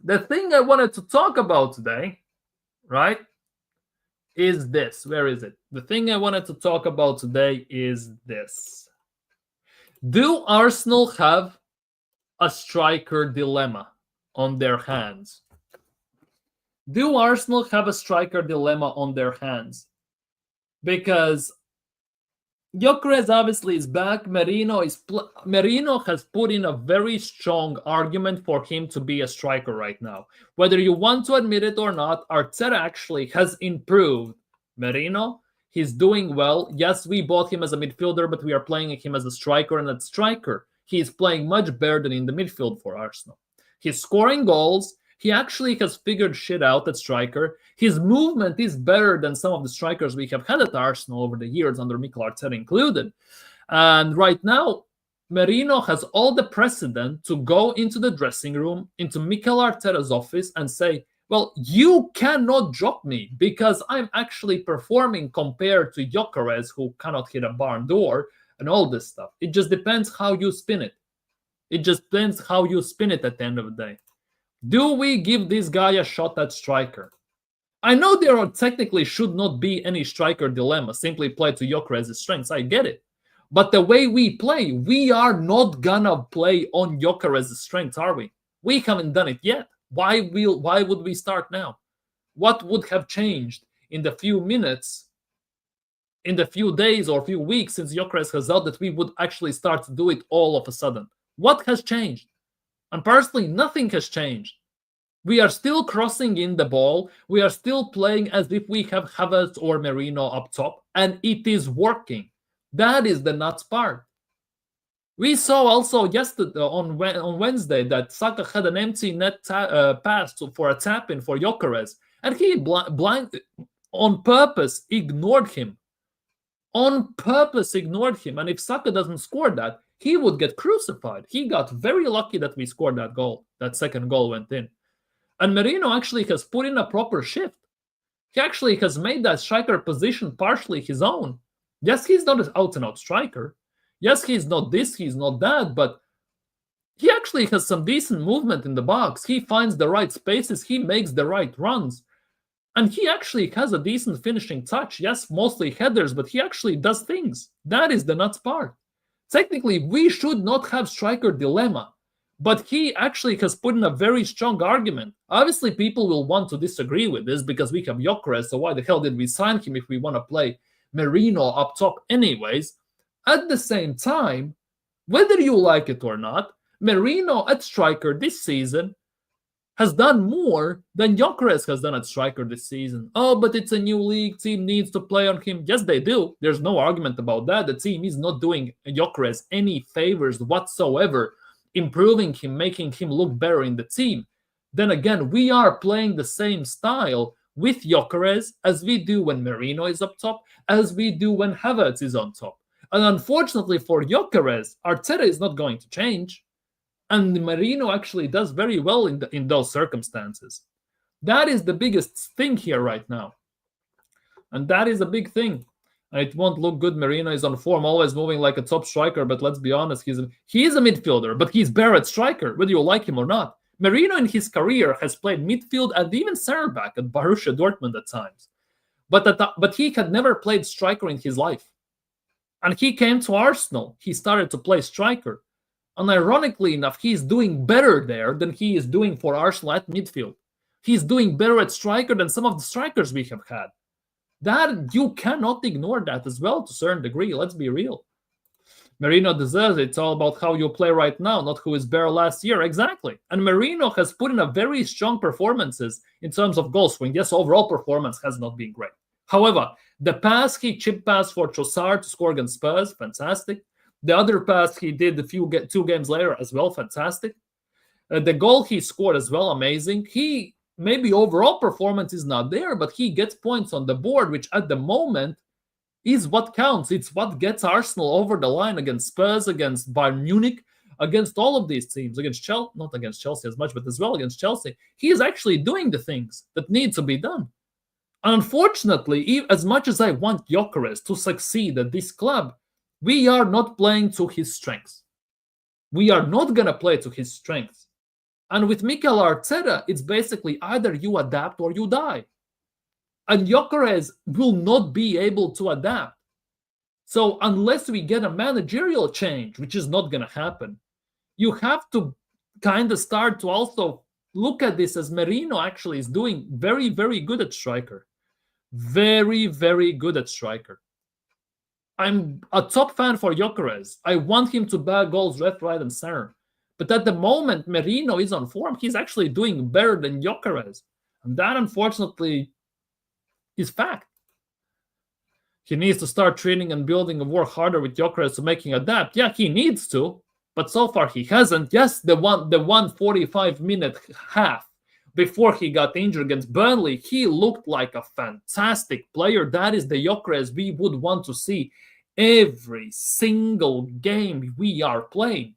The thing I wanted to talk about today, right, is this. Where is it? The thing I wanted to talk about today is this. Do Arsenal have a striker dilemma on their hands? Do Arsenal have a striker dilemma on their hands? Because Gyökeres obviously is back. Merino has put in a very strong argument for him to be a striker right now. Whether you want to admit it or not, Arteta actually has improved Merino. He's doing well. Yes, we bought him as a midfielder, but we are playing him as a striker, and at striker, he is playing much better than in the midfield for Arsenal. He's scoring goals. He actually has figured shit out at striker. His movement is better than some of the strikers we have had at Arsenal over the years, under Mikel Arteta included. And right now, Merino has all the precedent to go into the dressing room, into Mikel Arteta's office, and say, well, you cannot drop me because I'm actually performing compared to Gyökeres, who cannot hit a barn door, and all this stuff. It just depends how you spin it. At the end of the day. Do we give this guy a shot at striker? I know there technically should not be any striker dilemma. Simply play to Gyökeres' strengths. I get it. But the way we play, we are not gonna play on Gyökeres' strengths, are we? We haven't done it yet. Why would we start now? What would have changed in the few minutes, in the few days or few weeks since Gyökeres has out that we would actually start to do it all of a sudden? What has changed? And personally, nothing has changed. We are still crossing in the ball. We are still playing as if we have Havertz or Merino up top, and it is working. That is the nuts part. We saw also yesterday on Wednesday that Saka had an empty net pass for a tap-in for Gyökeres, and he on purpose ignored him. And if Saka doesn't score that, he would get crucified. He got very lucky that we scored that goal. That second goal went in. And Merino actually has put in a proper shift. He actually has made that striker position partially his own. Yes, he's not an out-and-out striker, Yes, he's not this, he's not that, but he actually has some decent movement in the box. He finds the right spaces, he makes the right runs. And he actually has a decent finishing touch. Yes, mostly headers, but he actually does things. That is the nuts part. Technically, we should not have striker dilemma, but he actually has put in a very strong argument. Obviously, people will want to disagree with this because we have Gyökeres, so why the hell did we sign him if we want to play Merino up top anyways? At the same time, whether you like it or not, Merino at striker this season has done more than Gyökeres has done at striker this season. Oh, but it's a new league. Team needs to play on him. Yes, they do. There's no argument about that. The team is not doing Gyökeres any favors whatsoever, improving him, making him look better in the team. Then again, we are playing the same style with Gyökeres as we do when Merino is up top, as we do when Havertz is on top. And unfortunately for Gyökeres, Arteta is not going to change. And Merino actually does very well in those circumstances. That is the biggest thing here right now. And that is a big thing. And it won't look good. Merino is on form, always moving like a top striker. But let's be honest, he is a midfielder, but he's better at striker, whether you like him or not. Merino in his career has played midfield and even center back at Borussia Dortmund at times. But he had never played striker in his life. And he came to Arsenal. He started to play striker. And ironically enough, he's doing better there than he is doing for Arsenal at midfield. He's doing better at striker than some of the strikers we have had. That you cannot ignore that as well to a certain degree. Let's be real. Merino deserves it. It's all about how you play right now, not who is better last year. Exactly. And Merino has put in a very strong performances in terms of goal scoring. Yes, overall performance has not been great. However, the pass he chip passed for Trossard to score against Spurs, fantastic. The other pass he did 2 games later as well, fantastic. The goal he scored as well, amazing. He maybe overall performance is not there, but he gets points on the board, which at the moment is what counts. It's what gets Arsenal over the line against Spurs, against Bayern Munich, against all of these teams, against Chelsea, not against Chelsea as much, but as well against Chelsea. He is actually doing the things that need to be done. Unfortunately, as much as I want Gyökeres to succeed at this club, we are not playing to his strengths. We are not going to play to his strengths. And with Mikel Arteta, it's basically either you adapt or you die. And Gyökeres will not be able to adapt. So unless we get a managerial change, which is not going to happen, you have to kind of start to also look at this as Merino actually is doing very, very good at striker. Very, very good at striker. I'm a top fan for Gyökeres. I want him to bag goals left, right, and center. But at the moment, Merino is on form. He's actually doing better than Gyökeres. And that, unfortunately, is fact. He needs to start training and building and work harder with Gyökeres to make him adapt. Yeah, he needs to. But so far, he hasn't. Yes, the 145-minute half before he got injured against Burnley, he looked like a fantastic player. That is the Gyökeres we would want to see every single game we are playing.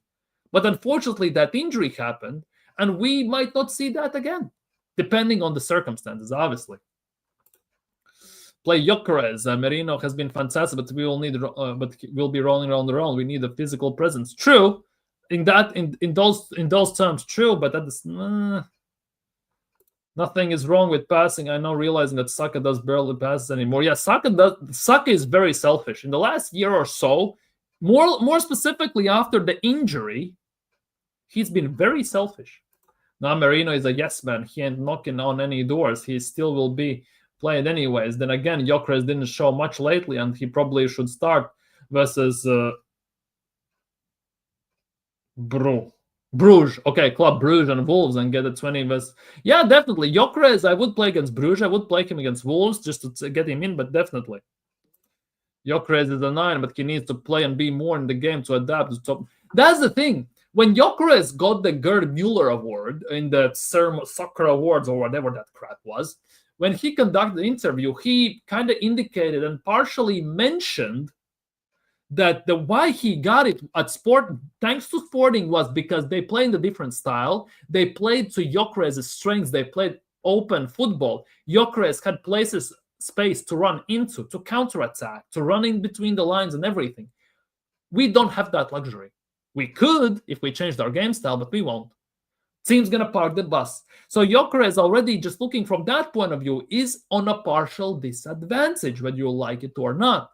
But unfortunately, that injury happened, and we might not see that again, depending on the circumstances, obviously. Play Gyökeres. Merino has been fantastic, but we'll be rolling around the road. We need a physical presence. True, in those terms, true. But that is nothing is wrong with passing. I know, realizing that Saka does barely passes anymore. Yeah, Saka is very selfish. In the last year or so, more specifically after the injury, he's been very selfish. Now Merino is a yes man. He ain't knocking on any doors. He still will be played anyways. Then again, Gyökeres didn't show much lately, and he probably should start versus Bruges. Okay, Club Bruges and Wolves and get a 20 versus... Yeah, definitely. Gyökeres, I would play against Bruges. I would play him against Wolves just to get him in, but definitely. Gyökeres is a 9, but he needs to play and be more in the game to adapt to top. That's the thing. When Gyökeres got the Gerd Muller Award in the Soccer Awards or whatever that crap was, when he conducted the interview, he kind of indicated and partially mentioned that the why he got it at Sport, thanks to Sporting, was because they play in a different style. They played to Gyökeres' strengths. They played open football. Gyökeres had space to run into, to counterattack, to run in between the lines and everything. We don't have that luxury. We could if we changed our game style, but we won't. Team's going to park the bus. So Gyökeres already, just looking from that point of view, is on a partial disadvantage, whether you like it or not.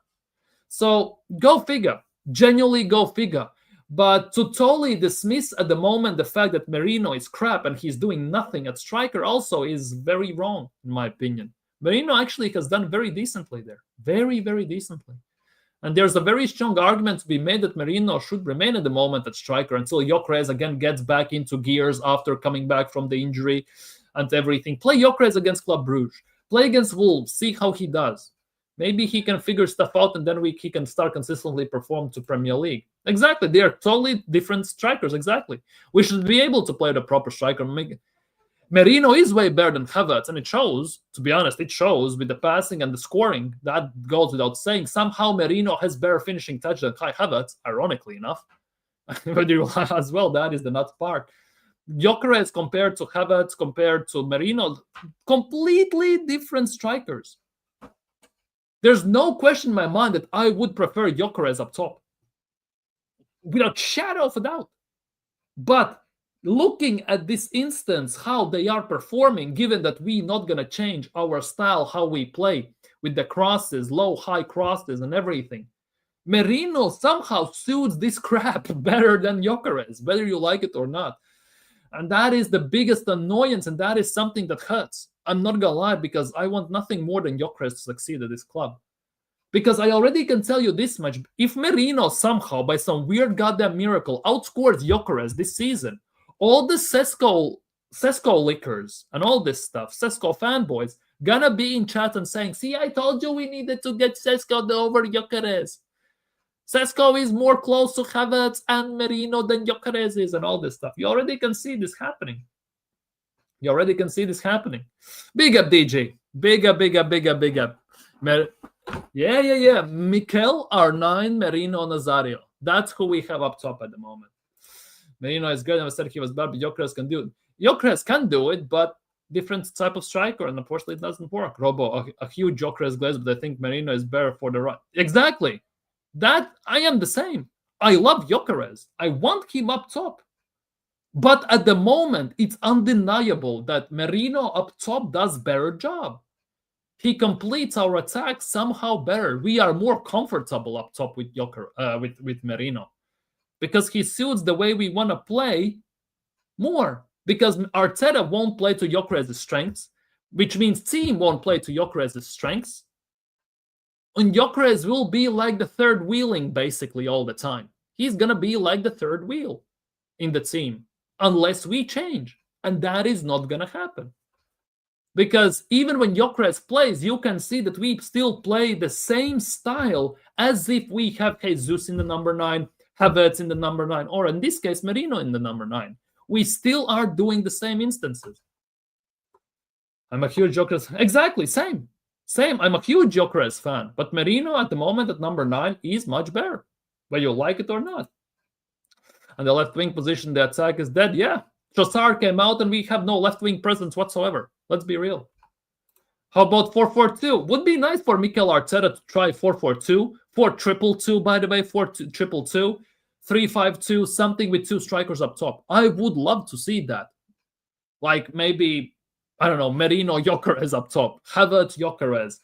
So go figure. Genuinely go figure. But to totally dismiss at the moment the fact that Merino is crap and he's doing nothing at striker also is very wrong, in my opinion. Merino actually has done very decently there. Very, very decently. And there's a very strong argument to be made that Merino should remain at the moment at striker until Gyökeres again gets back into gears after coming back from the injury and everything. Play Gyökeres against Club Brugge. Play against Wolves. See how he does. Maybe he can figure stuff out and then he can start consistently perform to Premier League. Exactly. They are totally different strikers. Exactly. We should be able to play the proper striker. Merino is way better than Havertz, and it shows, to be honest, it shows with the passing and the scoring. That goes without saying. Somehow Merino has better finishing touch than Kai Havertz, ironically enough. But you as well, that is the nuts part. Gyökeres compared to Havertz, compared to Merino, completely different strikers. There's no question in my mind that I would prefer Gyökeres up top. Without shadow of a doubt. But looking at this instance, how they are performing, given that we're not going to change our style, how we play with the crosses, low, high crosses and everything, Merino somehow suits this crap better than Gyökeres, whether you like it or not. And that is the biggest annoyance, and that is something that hurts. I'm not going to lie, because I want nothing more than Gyökeres to succeed at this club. Because I already can tell you this much. If Merino somehow, by some weird goddamn miracle, outscores Gyökeres this season, all the Sesko lickers and all this stuff, Sesko fanboys, gonna be in chat and saying, see, I told you we needed to get Sesko over Gyökeres. Sesko is more close to Havertz and Merino than Gyökeres is, and all this stuff. You already can see this happening. You already can see this happening. Big up, DJ. Big up, big up, big up, big up. Yeah. Mikel, R9, Merino, Nazario. That's who we have up top at the moment. Merino is good. I said he was bad, but Gyökeres can do it. Gyökeres can do it, but different type of striker, and unfortunately it doesn't work. Robo, a huge Gyökeres glaze, but I think Merino is better for the right. Exactly. That, I am the same. I love Gyökeres. I want him up top. But at the moment, it's undeniable that Merino up top does better job. He completes our attack somehow better. We are more comfortable up top with with Merino, because he suits the way we want to play more. Because Arteta won't play to Gyökeres' strengths, which means team won't play to Gyökeres' strengths. And Gyökeres will be like the third wheeling basically all the time. He's going to be like the third wheel in the team unless we change. And that is not going to happen. Because even when Gyökeres plays, you can see that we still play the same style as if we have Jesus in the number 9, Havertz in the number 9, or in this case, Merino in the number 9. We still are doing the same instances. I'm a huge Gyökeres. Exactly, same. I'm a huge Gyökeres fan. But Merino at the moment at number 9 is much better, whether you like it or not. And the left wing position, the attack is dead. Yeah, Trossard came out and we have no left wing presence whatsoever. Let's be real. How about 4-4-2? Would be nice for Mikel Arteta to try 4-4-2, 4-2-2, by the way, 4-2-2, 3-5-2, something with 2 strikers up top. I would love to see that. Like maybe, I don't know, Merino Gyökeres up top, Havertz Gyökeres,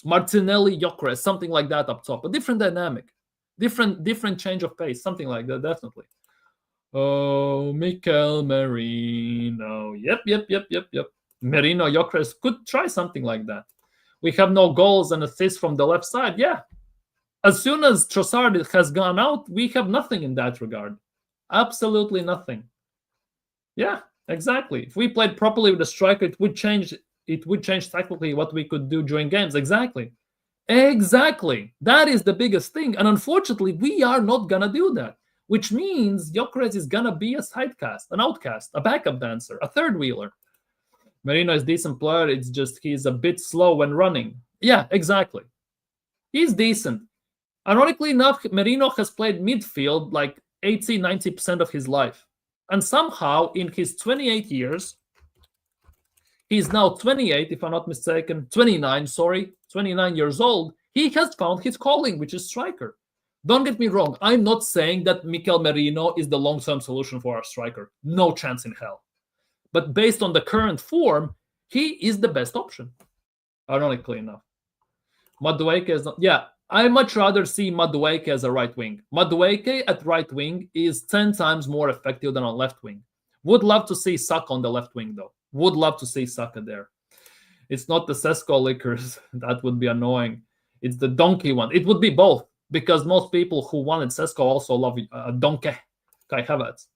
Martinelli Gyökeres, something like that up top. A different dynamic, different change of pace, something like that, definitely. Oh, Mikel Merino. Yep. Merino Gyökeres could try something like that. We have no goals and assists from the left side. Yeah. As soon as Trossard has gone out, we have nothing in that regard. Absolutely nothing. Yeah, exactly. If we played properly with the striker, it would change tactically what we could do during games. Exactly. That is the biggest thing. And unfortunately, we are not going to do that. Which means Gyökeres is going to be a sidecast, an outcast, a backup dancer, a third wheeler. Merino is a decent player. It's just he's a bit slow when running. Yeah, exactly. He's decent. Ironically enough, Merino has played midfield like 80-90% of his life. And somehow, in his 28 years, he's now 28, if I'm not mistaken, 29 years old, he has found his calling, which is striker. Don't get me wrong. I'm not saying that Mikel Merino is the long-term solution for our striker. No chance in hell. But based on the current form, he is the best option. Ironically enough. Madueke is not. Yeah, I much rather see Madueke as a right wing. Madueke at right wing is 10 times more effective than on left wing. Would love to see Saka on the left wing, though. Would love to see Saka there. It's not the Sesko lickers. That would be annoying. It's the donkey one. It would be both, because most people who wanted Sesko also love Donkey, Kai Havertz.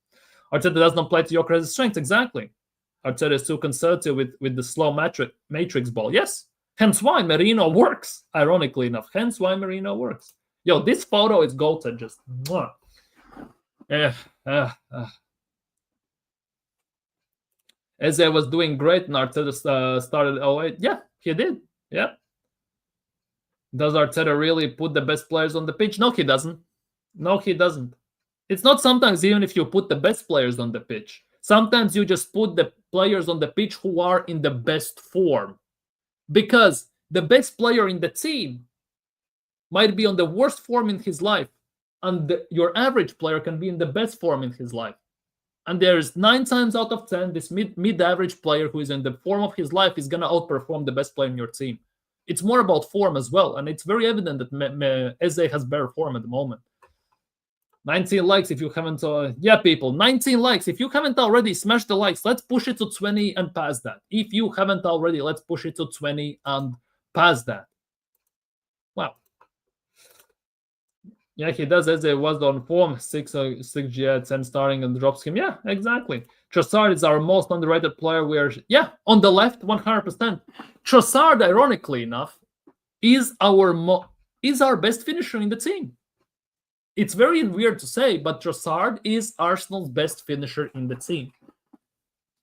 Arteta does not play to Gyökeres' strength. Exactly. Arteta is too conservative with the slow matrix ball. Yes. Hence why Merino works, ironically enough. Hence why Merino works. Yo, this photo is goated. Just. Eze was doing great and Arteta started 08. Yeah, he did. Yeah. Does Arteta really put the best players on the pitch? No, he doesn't. No, he doesn't. It's not sometimes even if you put the best players on the pitch. Sometimes you just put the players on the pitch who are in the best form. Because the best player in the team might be on the worst form in his life. And your average player can be in the best form in his life. And there's 9 times out of 10, this mid-average player who is in the form of his life is going to outperform the best player in your team. It's more about form as well. And it's very evident that Eze has better form at the moment. 19 likes if you haven't... people, 19 likes. If you haven't already, smash the likes. Let's push it to 20 and pass that. If you haven't already, let's push it to 20 and pass that. Wow. Yeah, he does. Eze was on form. 6 GA 10 starting and drop scheme. Yeah, exactly. Trossard is our most underrated player. On the left, 100%. Trossard, ironically enough, is our best finisher in the team. It's very weird to say, but Trossard is Arsenal's best finisher in the team.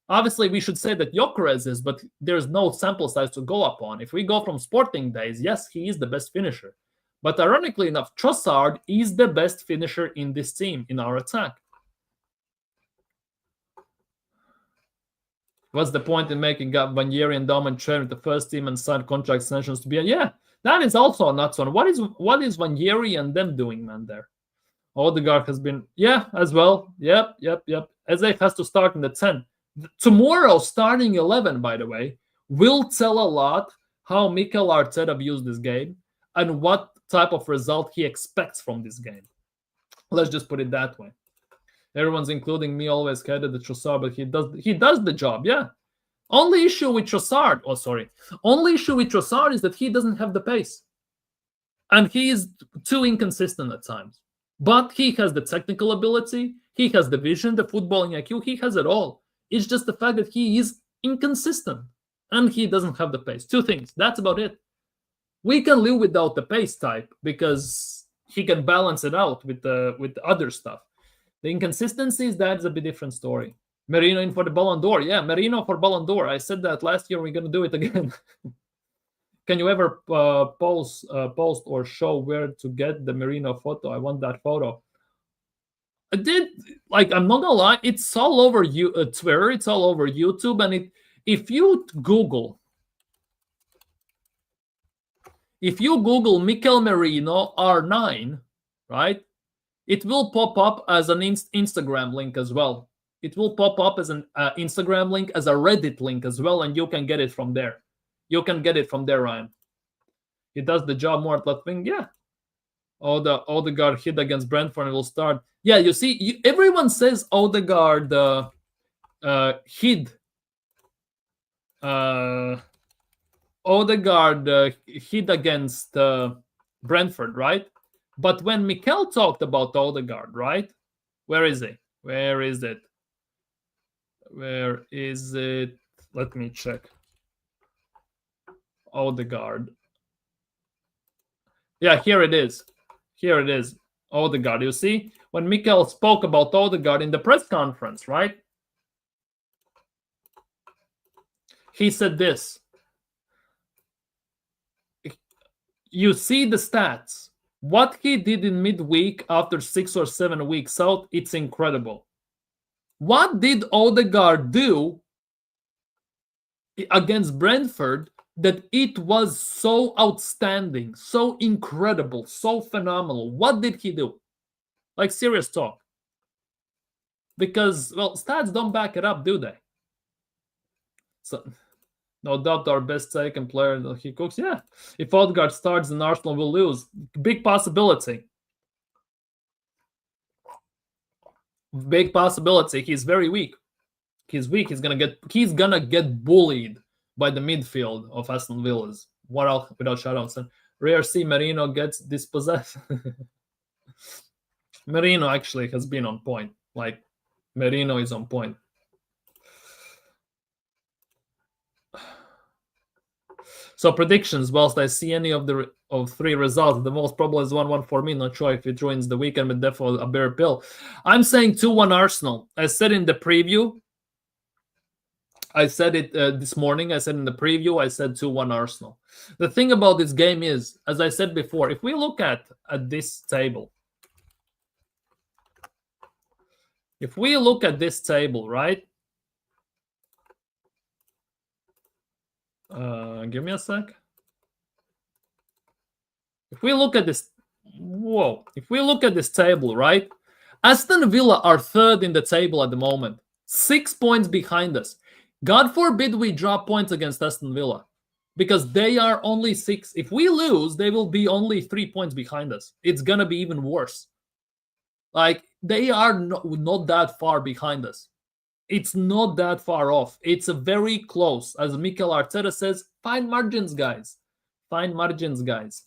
Obviously, we should say that Gyökeres is, but there's no sample size to go upon. If we go from Sporting days, yes, he is the best finisher. But ironically enough, Trossard is the best finisher in this team, in our attack. What's the point in making Vanjeri and Dauman train with the first team and sign contract extensions to be? Yeah, that is also a nuts one. What is Vanjeri and them doing, man, there? Odegaard has been, as well. Yep. Eze has to start in the 10. Tomorrow, starting 11, by the way, will tell a lot how Mikel Arteta views this game and what type of result he expects from this game. Let's just put it that way. Everyone's, including me, always hated the Trossard, but he does the job, yeah. Only issue with Trossard is that he doesn't have the pace. And he is too inconsistent at times. But he has the technical ability, he has the vision, the footballing IQ, he has it all. It's just the fact that he is inconsistent and he doesn't have the pace. 2 things. That's about it. We can live without the pace type because he can balance it out with the other stuff. The inconsistencies, that's a bit different story. Merino in for the Ballon d'Or. Yeah, Merino for Ballon d'Or. I said that last year. We're going to do it again. Can you ever post or show where to get the Merino photo? I want that photo. I did. I'm not gonna lie. It's all over Twitter. It's all over YouTube. And if you Google Mikel Merino R9, right? It will pop up as an Instagram link as well. It will pop up as an Instagram link, as a Reddit link as well, and you can get it from there. You can get it from there, Ryan. He does the job more at left wing, yeah. Odegaard hit against Brentford and will start. Yeah, you see, everyone says Odegaard hid. Odegaard hid against Brentford, right? But when Mikel talked about Odegaard, right? Where is he? Where is it? Let me check. Odegaard. Yeah, here it is. Odegaard. You see, when Mikel spoke about Odegaard in the press conference, right? He said this. You see the stats. What he did in midweek after 6 or 7 weeks out, it's incredible. What did Odegaard do against Brentford that it was so outstanding, so incredible, so phenomenal. What did he do? Like, serious talk. Because, well, stats don't back it up, do they? So, no doubt our best second player, he cooks. Yeah. If Odegaard starts, then Arsenal will lose. Big possibility. Big possibility. He's very weak. He's weak. He's gonna get bullied by the midfield of Aston Villa's. What else without shoutouts? Rare C Merino gets dispossessed. Merino actually has been on point. Like, Merino is on point. So predictions, whilst I see any of the three results, the most probable is 1-1 for me. Not sure if it ruins the weekend, but definitely a bare pill. I'm saying 2-1 Arsenal. I said in the preview. I said it this morning. I said in the preview, I said 2-1 Arsenal. The thing about this game is, as I said before, if we look at this table, right? Give me a sec. If we look at this, table, right? Aston Villa are third in the table at the moment, 6 points behind us. God forbid we drop points against Aston Villa, because they are only 6. If we lose, they will be only 3 points behind us. It's gonna be even worse. Like, they are not that far behind us. It's not that far off. It's a very close. As Mikel Arteta says, fine margins, guys. Fine margins, guys.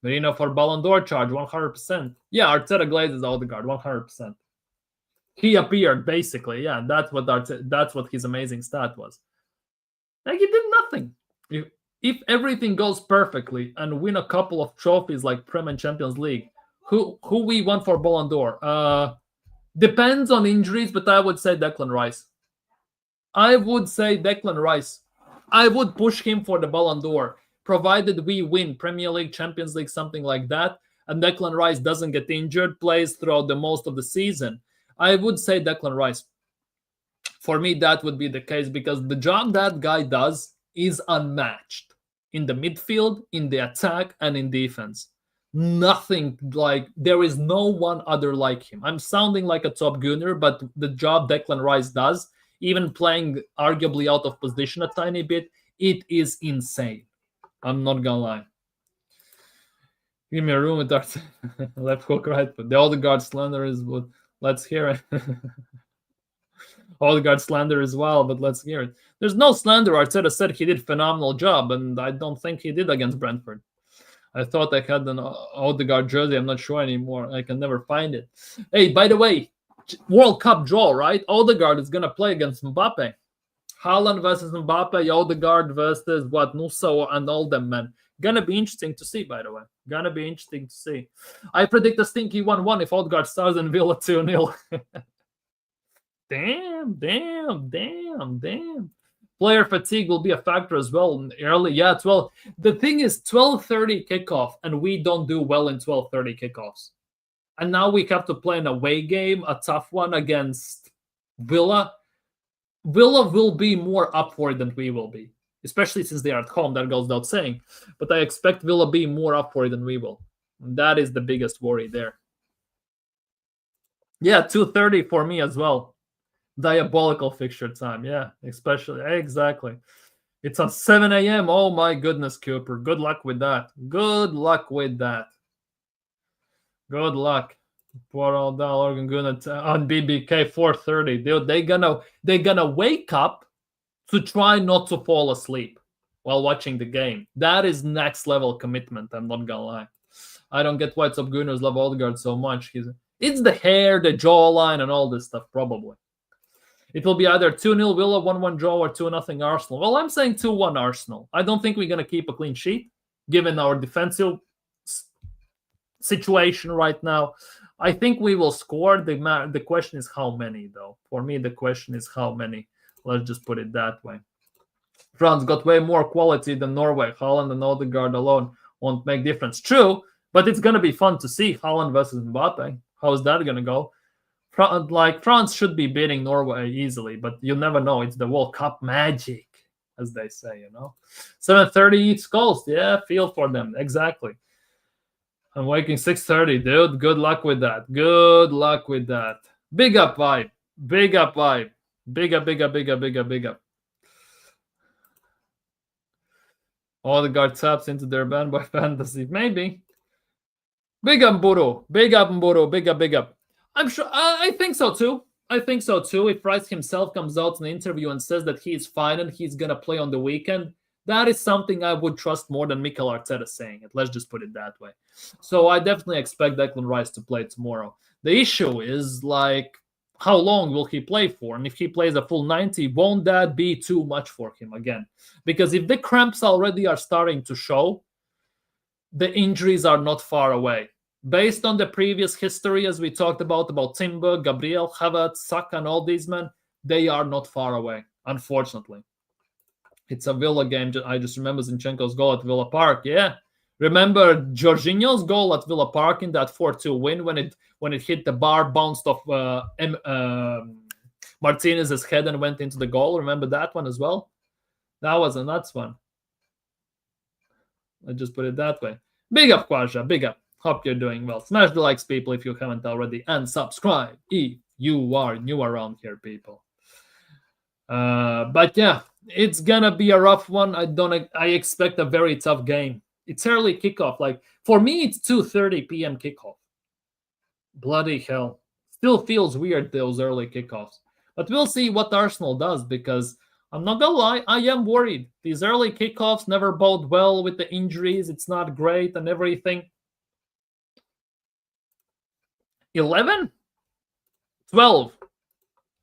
Merino for Ballon d'Or charge, 100%. Yeah, Arteta glazes Odegaard, 100%. He appeared, basically. Yeah, that's what his amazing stat was. Like, he did nothing. If everything goes perfectly and win a couple of trophies like Prem and Champions League, who we won for Ballon d'Or? Depends on injuries, but I would say Declan Rice. I would push him for the Ballon d'Or, provided we win Premier League, Champions League, something like that, and Declan Rice doesn't get injured, plays throughout the most of the season. I would say Declan Rice. For me, that would be the case, because the job that guy does is unmatched in the midfield, in the attack, and in defense. Nothing like, there is no one other like him. I'm sounding like a top Gooner, but the job Declan Rice does, even playing arguably out of position a tiny bit, it is insane. I'm not gonna lie. Give me a room with that left hook, right? But the Odegaard slander is what. Let's hear it. Odegaard slander as well, but let's hear it. There's no slander. Arteta said he did a phenomenal job, and I don't think he did against Brentford. I thought I had an Odegaard jersey. I'm not sure anymore. I can never find it. Hey, by the way, World Cup draw, right? Odegaard is going to play against Mbappe. Haaland versus Mbappe, Odegaard versus Nusa and all them, man. Gonna be interesting to see, by the way. Gonna be interesting to see. I predict a stinky 1-1 if Odegaard starts and Villa 2-0. Damn. Player fatigue will be a factor as well early. Yeah, 12. The thing is, 12:30 kickoff, and we don't do well in 12:30 kickoffs. And now we have to play an away game, a tough one against Villa. Villa will be more up for it than we will be, especially since they are at home. That goes without saying. But I expect Villa be more up for it than we will. And that is the biggest worry there. Yeah, 2:30 for me as well. Diabolical fixture time. Yeah, especially. Exactly. It's at 7 a.m. Oh, my goodness, Cooper. Good luck with that. Good luck. Poor old Logan Gooner on BBK 4:30. Dude, they're gonna wake up to try not to fall asleep while watching the game. That is next level commitment. I'm not gonna lie. I don't get why top Gooners love Odegaard so much. It's the hair, the jawline, and all this stuff, probably. It will be either 2-0 Villa, 1-1 draw, or 2-0 Arsenal. Well, I'm saying 2-1 Arsenal. I don't think we're going to keep a clean sheet, given our defensive situation right now. I think we will score. The question is how many, though. For me, the question is how many. Let's just put it that way. France got way more quality than Norway. Haaland and Odegaard alone won't make difference. True, but it's going to be fun to see Haaland versus Mbappe. How is that going to go? France should be beating Norway easily, but you never know. It's the World Cup magic. as they say, 7:30 East Coast. Yeah, feel for them. Exactly. I'm waking 6:30, dude. Good luck with that. Good luck with that. Big up vibe. Big up vibe. Big up, big up, big up, big up, big up. All the guard taps into their band by fantasy. Maybe. Big up Mburu. Big up Mburu. Big up, big up. I'm sure. I think so too. I think so too. If Rice himself comes out in an interview and says that he's fine and he's going to play on the weekend, that is something I would trust more than Mikel Arteta saying it. Let's just put it that way. So I definitely expect Declan Rice to play tomorrow. The issue is, like, how long will he play for? And if he plays a full 90, won't that be too much for him again? Because if the cramps already are starting to show, the injuries are not far away. Based on the previous history, as we talked about Timber, Gabriel, Havertz, Saka, and all these men, they are not far away, unfortunately. It's a Villa game. I just remember Zinchenko's goal at Villa Park. Yeah. Remember Jorginho's goal at Villa Park in that 4-2 win when it hit the bar, bounced off Martinez's head and went into the goal? Remember that one as well? That was a nuts one. I just put it that way. Big up, Kwaja. Big up. Hope you're doing well. Smash the likes, people, if you haven't already. And subscribe if you are new around here, people. But yeah, it's gonna be a rough one. I expect a very tough game. It's early kickoff. Like, for me, it's 2:30 p.m. kickoff. Bloody hell. Still feels weird, those early kickoffs. But we'll see what Arsenal does, because I'm not gonna lie, I am worried. These early kickoffs never bode well with the injuries. It's not great and everything. 11? 12.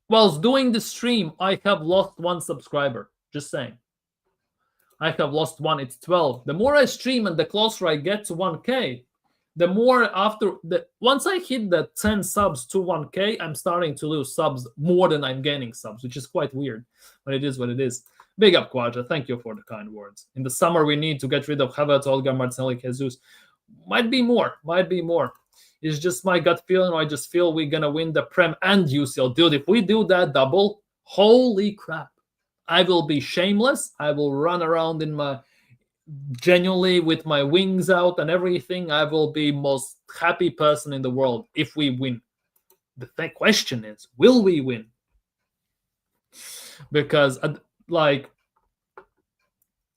Whilst doing the stream, I have lost one subscriber. Just saying. I have lost one. It's 12. The more I stream and the closer I get to 1K, the more once I hit the 10 subs to 1K, I'm starting to lose subs more than I'm gaining subs, which is quite weird. But it is what it is. Big up, Quadra. Thank you for the kind words. In the summer, we need to get rid of Havertz, Olga, Martinelli, Jesus. Might be more. It's just my gut feeling. I just feel we're going to win the Prem and UCL. Dude, if we do that double, holy crap. I will be shameless. I will run around genuinely with my wings out and everything. I will be most happy person in the world if we win. The question is, will we win? Because,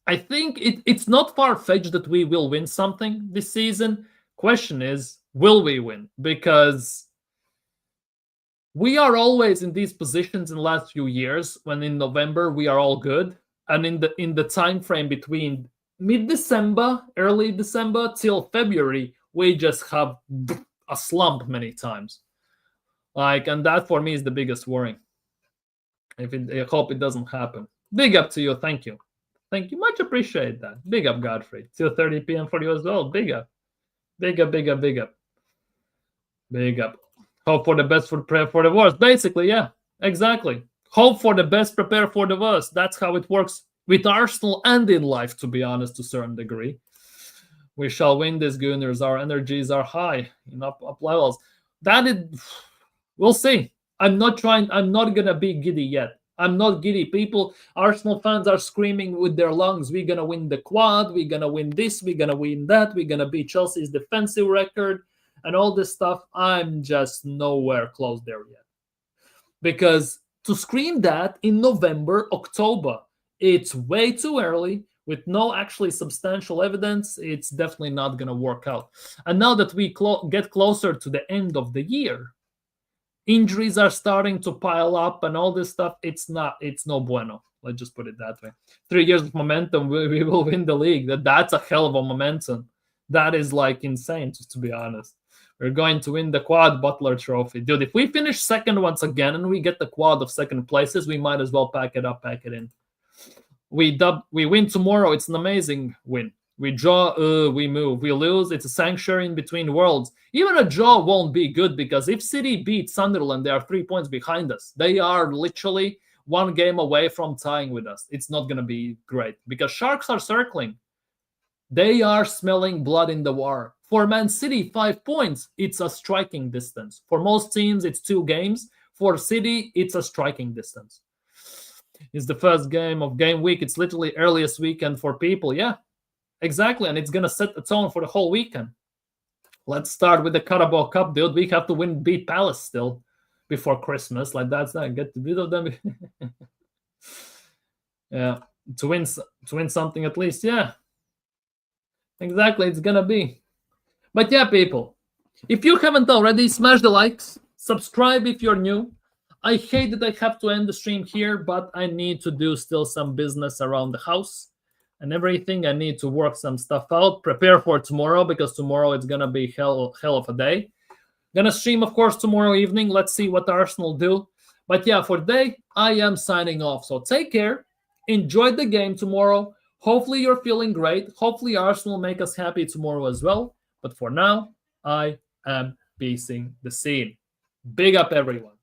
I think it's not far-fetched that we will win something this season. Question is, will we win? Because we are always in these positions in the last few years when in November we are all good, and in the time frame between mid-December, early December till February, we just have a slump many times. And that for me is the biggest worry. I hope it doesn't happen. Big up to you. Thank you. Thank you. Much appreciate that. Big up, Godfrey. 2:30 p.m. for you as well. Big up. Big up, big up, big up. Big up. Hope for the best, prepare for the worst. Basically, yeah, exactly. Hope for the best, prepare for the worst. That's how it works with Arsenal and in life, to be honest, to a certain degree. We shall win this, Gooners. Our energies are high in up levels. We'll see. I'm not going to be giddy yet. I'm not giddy. People, Arsenal fans are screaming with their lungs, we're going to win the quad, we're going to win this, we're going to win that, we're going to beat Chelsea's defensive record, and all this stuff. I'm just nowhere close there yet. Because to scream that in November, October, it's way too early with no actually substantial evidence. It's definitely not going to work out. And now that we get closer to the end of the year, injuries are starting to pile up and all this stuff. It's no bueno. Let's just put it that way. 3 years of momentum, we will win the league. That's a hell of a momentum. That is insane, just to be honest. We're going to win the quad Butler Trophy. Dude, if we finish second once again and we get the quad of second places, we might as well pack it up, pack it in. We win tomorrow. It's an amazing win. We draw, we move. We lose, it's a sanctuary in between worlds. Even a draw won't be good, because if City beat Sunderland, they are 3 points behind us. They are literally 1 game away from tying with us. It's not going to be great, because Sharks are circling. They are smelling blood in the war. For Man City, 5 points, it's a striking distance. For most teams, it's 2 games. For City, it's a striking distance. It's the first game of game week. It's literally earliest weekend for people. Yeah, exactly. And it's going to set the tone for the whole weekend. Let's start with the Carabao Cup, dude. We have to beat Palace still before Christmas. Like, that's not get rid of them. Yeah, to win something at least. Yeah, exactly. It's gonna be. But yeah, people, if you haven't already, smash the likes, subscribe if you're new. I hate that I have to end the stream here, but I need to do still some business around the house and everything. I need to work some stuff out, prepare for tomorrow, because tomorrow it's gonna be hell of a day. Gonna stream, of course, tomorrow evening. Let's see what Arsenal do. But yeah, for today, I am signing off. So take care. Enjoy the game tomorrow. Hopefully you're feeling great. Hopefully Arsenal make us happy tomorrow as well. But for now, I am piecing the scene. Big up, everyone.